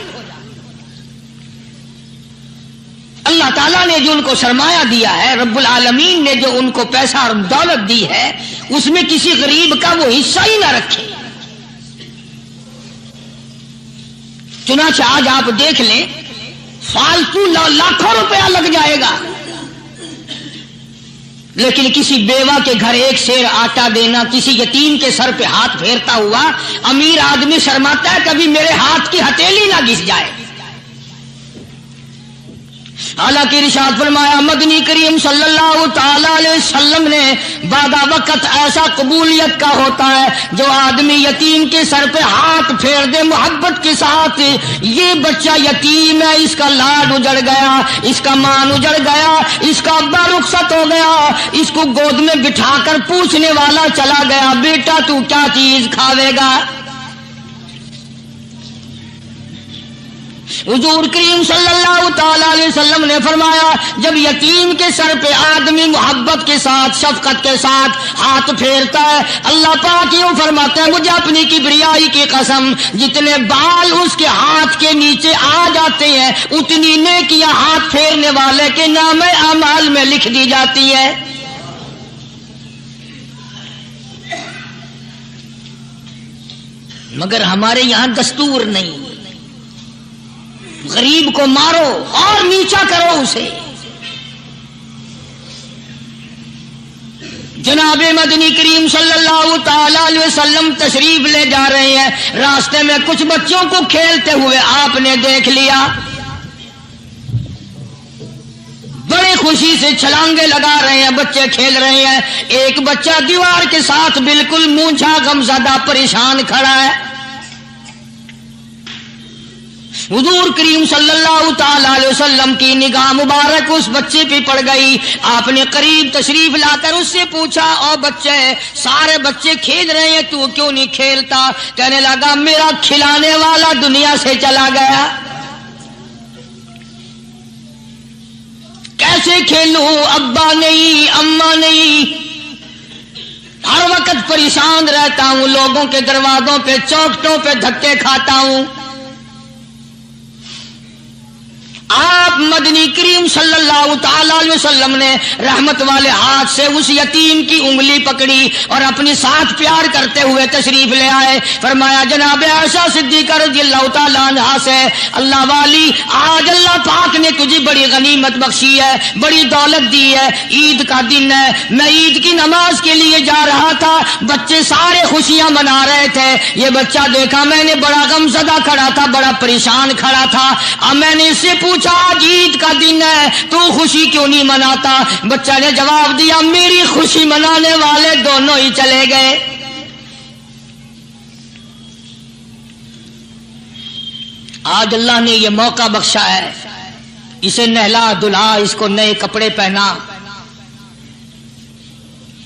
S1: اللہ تعالیٰ نے جو ان کو سرمایہ دیا ہے، رب العالمین نے جو ان کو پیسہ اور دولت دی ہے، اس میں کسی غریب کا وہ حصہ ہی نہ رکھے. چنانچہ آج آپ دیکھ لیں فالتو لاکھوں روپیہ لگ جائے گا، لیکن کسی بیوہ کے گھر ایک سیر آٹا دینا، کسی یتیم کے سر پہ ہاتھ پھیرتا ہوا امیر آدمی شرماتا ہے کبھی میرے ہاتھ کی ہتھیلی نہ گھس جائے. حالانکہ ارشاد فرمایا مدنی کریم صلی اللہ تعالی علیہ وسلم نے بعد وقت ایسا قبولیت کا ہوتا ہے جو آدمی یتیم کے سر پہ ہاتھ پھیر دے محبت کے ساتھ، یہ بچہ یتیم ہے، اس کا لاڈ اجڑ گیا، اس کا مان اجڑ گیا، اس کا ابا رخصت ہو گیا، اس کو گود میں بٹھا کر پوچھنے والا چلا گیا بیٹا تو کیا چیز کھاوے گا. حضور کریم صلی اللہ تعالی علیہ وسلم نے فرمایا جب یتیم کے سر پہ آدمی محبت کے ساتھ شفقت کے ساتھ ہاتھ پھیرتا ہے، اللہ پاک یوں فرماتا ہے مجھے اپنی کبریائی کی قسم جتنے بال اس کے ہاتھ کے نیچے آ جاتے ہیں اتنی نیکیاں ہاتھ پھیرنے والے کے نام اعمال میں لکھ دی جاتی ہے. مگر ہمارے یہاں دستور نہیں، غریب کو مارو اور نیچا کرو اسے. جناب مدنی کریم صلی اللہ تعالی علیہ وسلم تشریف لے جا رہے ہیں، راستے میں کچھ بچوں کو کھیلتے ہوئے آپ نے دیکھ لیا، بڑی خوشی سے چھلانگے لگا رہے ہیں، بچے کھیل رہے ہیں. ایک بچہ دیوار کے ساتھ بالکل مونچھا غمزدہ پریشان کھڑا ہے. حضور کریم صلی اللہ تعالی علیہ وسلم کی نگاہ مبارک اس بچے پہ پڑ گئی. آپ نے قریب تشریف لا کر اس سے پوچھا او بچے، سارے بچے کھیل رہے ہیں تو کیوں نہیں کھیلتا؟ کہنے لگا میرا کھلانے والا دنیا سے چلا گیا، کیسے کھیلوں؟ ابا نہیں، اماں نہیں، ہر وقت پریشان رہتا ہوں، لوگوں کے دروازوں پہ چوکھٹوں پہ دھکے کھاتا ہوں. آپ مدنی کریم صلی اللہ تعالی علیہ وسلم نے رحمت والے ہاتھ سے اس یتیم کی انگلی پکڑی اور اپنی ساتھ پیار کرتے ہوئے تشریف لے آئے. فرمایا جناب عائشہ صدیقہ رضی اللہ تعالی عنہا سے اللہ والی آج اللہ پاک نے تجھے بڑی غنیمت بخشی ہے، بڑی دولت دی ہے، عید کا دن ہے، میں عید کی نماز کے لیے جا رہا تھا، بچے سارے خوشیاں منا رہے تھے، یہ بچہ دیکھا میں نے بڑا غمزدہ کھڑا تھا، بڑا پریشان کھڑا تھا. اب میں نے اس سے پوچھا آج عید کا دن ہے تو خوشی کیوں نہیں مناتا؟ بچہ نے جواب دیا میری خوشی منانے والے دونوں ہی چلے گئے. آج اللہ نے یہ موقع بخشا ہے، اسے نہلا دھلا، اس کو نئے کپڑے پہنا.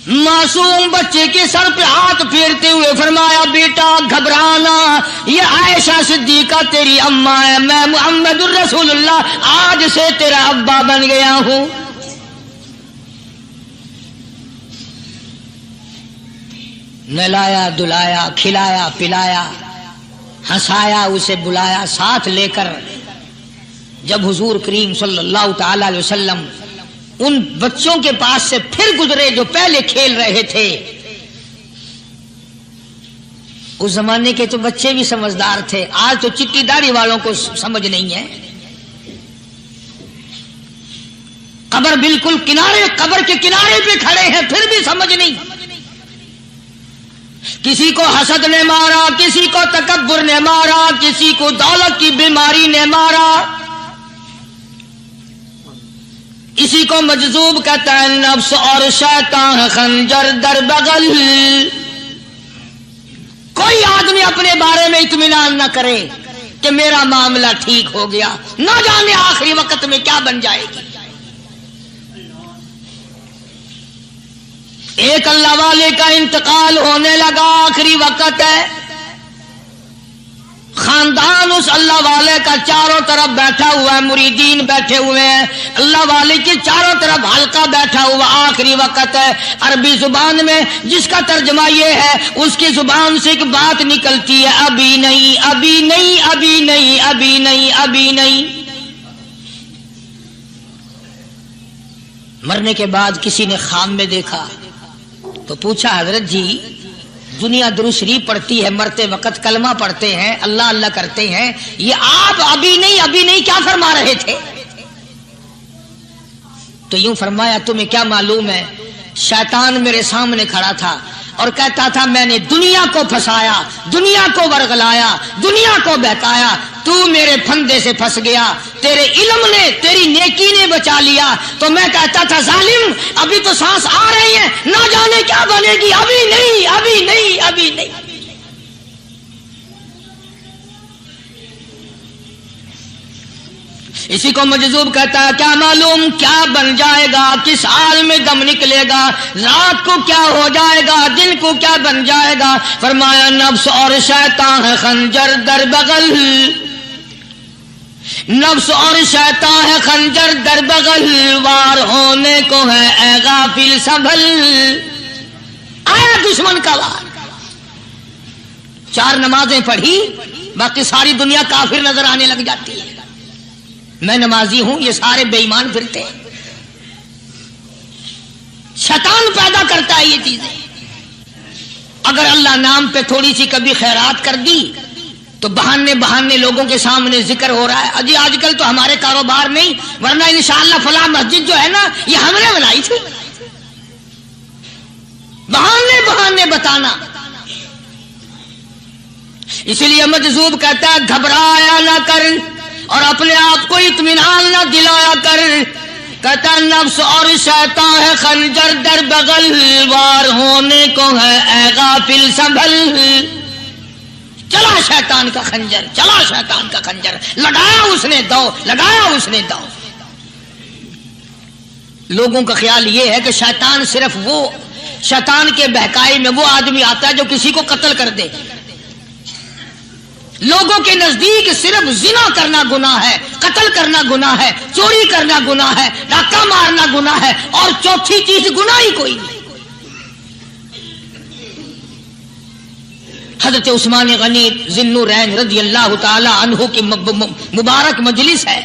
S1: معصوم بچے کے سر پہ ہاتھ پھیرتے ہوئے فرمایا بیٹا گھبرانا، یہ عائشہ صدیقہ تیری اماں ہے، میں محمد الرسول اللہ آج سے تیرا ابا بن گیا ہوں. نہلایا دلایا، کھلایا پلایا، ہنسایا، اسے بلایا ساتھ لے کر. جب حضور کریم صلی اللہ تعالی علیہ وسلم ان بچوں کے پاس سے پھر گزرے جو پہلے کھیل رہے تھے، اس زمانے کے تو بچے بھی سمجھدار تھے، آج تو چٹی داڑھی والوں کو سمجھ نہیں ہے. قبر بالکل قبر کے کنارے پہ کھڑے ہیں پھر بھی سمجھ نہیں. کسی کو حسد نے مارا، کسی کو تکبر نے مارا، کسی کو دولت کی بیماری نے مارا، اسی کو مجذوب کہتا ہے نفس اور شیطان خنجر در بغل. کوئی آدمی اپنے بارے میں اطمینان نہ کرے کہ میرا معاملہ ٹھیک ہو گیا، نہ جانے آخری وقت میں کیا بن جائے گی. ایک اللہ والے کا انتقال ہونے لگا، آخری وقت ہے، خاندان اس اللہ والے کا چاروں طرف بیٹھا ہوا ہے، مریدین بیٹھے ہوئے ہیں، اللہ والے کے چاروں طرف حلقہ بیٹھا ہوا، آخری وقت ہے. عربی زبان میں جس کا ترجمہ یہ ہے اس کی زبان سے ایک بات نکلتی ہے ابھی نہیں، ابھی نہیں، ابھی نہیں، ابھی نہیں، ابھی نہیں. مرنے کے بعد کسی نے خواب میں دیکھا
S4: تو پوچھا حضرت جی دنیا درود شریف پڑھتی ہے, مرتے وقت کلمہ پڑھتے ہیں, اللہ اللہ کرتے ہیں, یہ آپ ابھی نہیں کیا فرما رہے تھے؟ تو یوں فرمایا تمہیں کیا معلوم ہے, شیطان میرے سامنے کھڑا تھا اور کہتا تھا میں نے دنیا کو پھنسایا, دنیا کو ورگلایا, دنیا کو بہکایا, تو میرے پھندے سے پھنس گیا, تیرے علم نے تیری نیکی نے بچا لیا. تو میں کہتا تھا ظالم ابھی تو سانس آ رہی ہے, نہ جانے کیا بنے گی, ابھی نہیں ابھی نہیں ابھی نہیں. اسی کو مجذوب کہتا ہے کیا معلوم کیا بن جائے گا, کس حال میں دم نکلے گا, رات کو کیا ہو جائے گا, دن کو کیا بن جائے گا. فرمایا نفس اور شیطان ہے خنجر در بغل, نفس اور شیطان ہے خنجر در بغل, وار ہونے کو ہے اے غافل سنبھل. آیا دشمن کا وار. 4 نمازیں پڑھی, باقی ساری دنیا کافر نظر آنے لگ جاتی ہے. میں نمازی ہوں, یہ سارے بے ایمان پھرتے ہیں. شیطان پیدا کرتا ہے یہ چیزیں. اگر اللہ نام پہ تھوڑی سی کبھی خیرات کر دی تو بہانے لوگوں کے سامنے ذکر ہو رہا ہے, اجی آج کل تو ہمارے کاروبار نہیں, ورنہ انشاءاللہ فلاں مسجد جو ہے نا یہ ہم نے بنائی تھی. بہانے بتانا. اسی لیے مجذوب کہتا ہے گھبرایا نہ کر اور اپنے آپ کو اطمینان نہ دلایا کر. کہتا نفس اور شیطان ہے خنجر در بغل, وار ہونے کو ہے اے غافل سنبھل. چلا شیطان کا خنجر, چلا شیطان کا خنجر, لگایا اس نے دو, لگایا اس نے دو. لوگوں کا خیال یہ ہے کہ شیطان صرف وہ, شیطان کے بہکائی میں وہ آدمی آتا ہے جو کسی کو قتل کر دے. لوگوں کے نزدیک صرف زنا کرنا گناہ ہے, قتل کرنا گناہ ہے, چوری کرنا گناہ ہے, ڈاکہ مارنا گناہ ہے, اور چوتھی چیز گناہ ہی کوئی نہیں. حضرت عثمان غنی ذی النورین رضی اللہ تعالی عنہ کی مبارک مجلس ہے,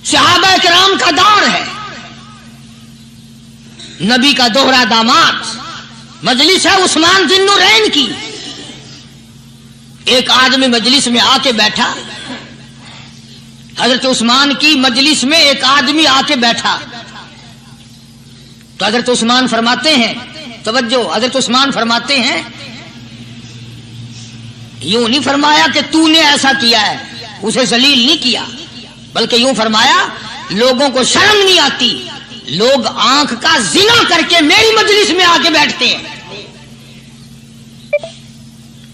S4: صحابہ کرام کا دور ہے, نبی کا دوہرا داماد, مجلس ہے عثمان ذی النورین کی. ایک آدمی مجلس میں آ کے بیٹھا, حضرت عثمان کی مجلس میں ایک آدمی آ کے بیٹھا. تو حضرت عثمان فرماتے ہیں, توجہ, حضرت عثمان فرماتے ہیں یوں نہیں فرمایا کہ تو نے ایسا کیا ہے, اسے ذلیل نہیں کیا, بلکہ یوں فرمایا لوگوں کو شرم نہیں آتی, لوگ آنکھ کا زنا کر کے میری مجلس میں آ کے بیٹھتے ہیں,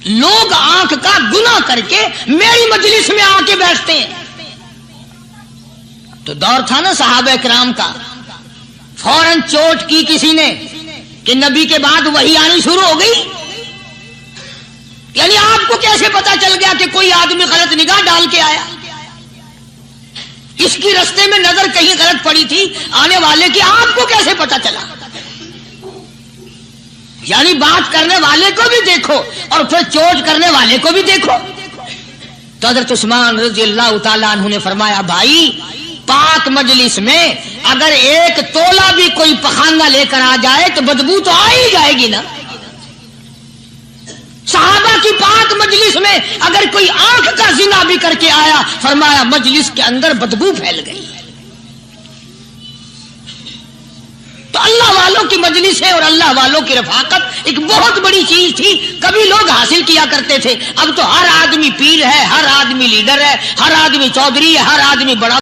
S4: لوگ آنکھ کا گناہ کر کے میری مجلس میں آ کے بیٹھتے ہیں. تو دور تھا نا صحابہ کرام کا, فوراً چوٹ کی کسی نے کہ نبی کے بعد وحی آنی شروع ہو گئی. یعنی آپ کو کیسے پتا چل گیا کہ کوئی آدمی غلط نگاہ ڈال کے آیا؟ اس کی رستے میں نظر کہیں غلط پڑی تھی آنے والے کی, آپ کو کیسے پتا چلا؟ یعنی بات کرنے والے کو بھی دیکھو اور پھر چوٹ کرنے والے کو بھی دیکھو. تو حضرت عثمان رضی اللہ تعالیٰ عنہ نے فرمایا بھائی پاک مجلس میں اگر ایک تولا بھی کوئی پخانہ لے کر آ جائے تو بدبو تو آ ہی جائے گی نا. صحابہ کی پاک مجلس میں اگر کوئی آنکھ کا زنا بھی کر کے آیا, فرمایا مجلس کے اندر بدبو پھیل گئی. تو اللہ والوں کی مجلسیں اور اللہ والوں کی رفاقت ایک بہت بڑی چیز تھی, کبھی لوگ حاصل کیا کرتے تھے. اب تو ہر آدمی پیر ہے, ہر آدمی لیڈر ہے, ہر آدمی چودھری ہے, ہر آدمی بڑا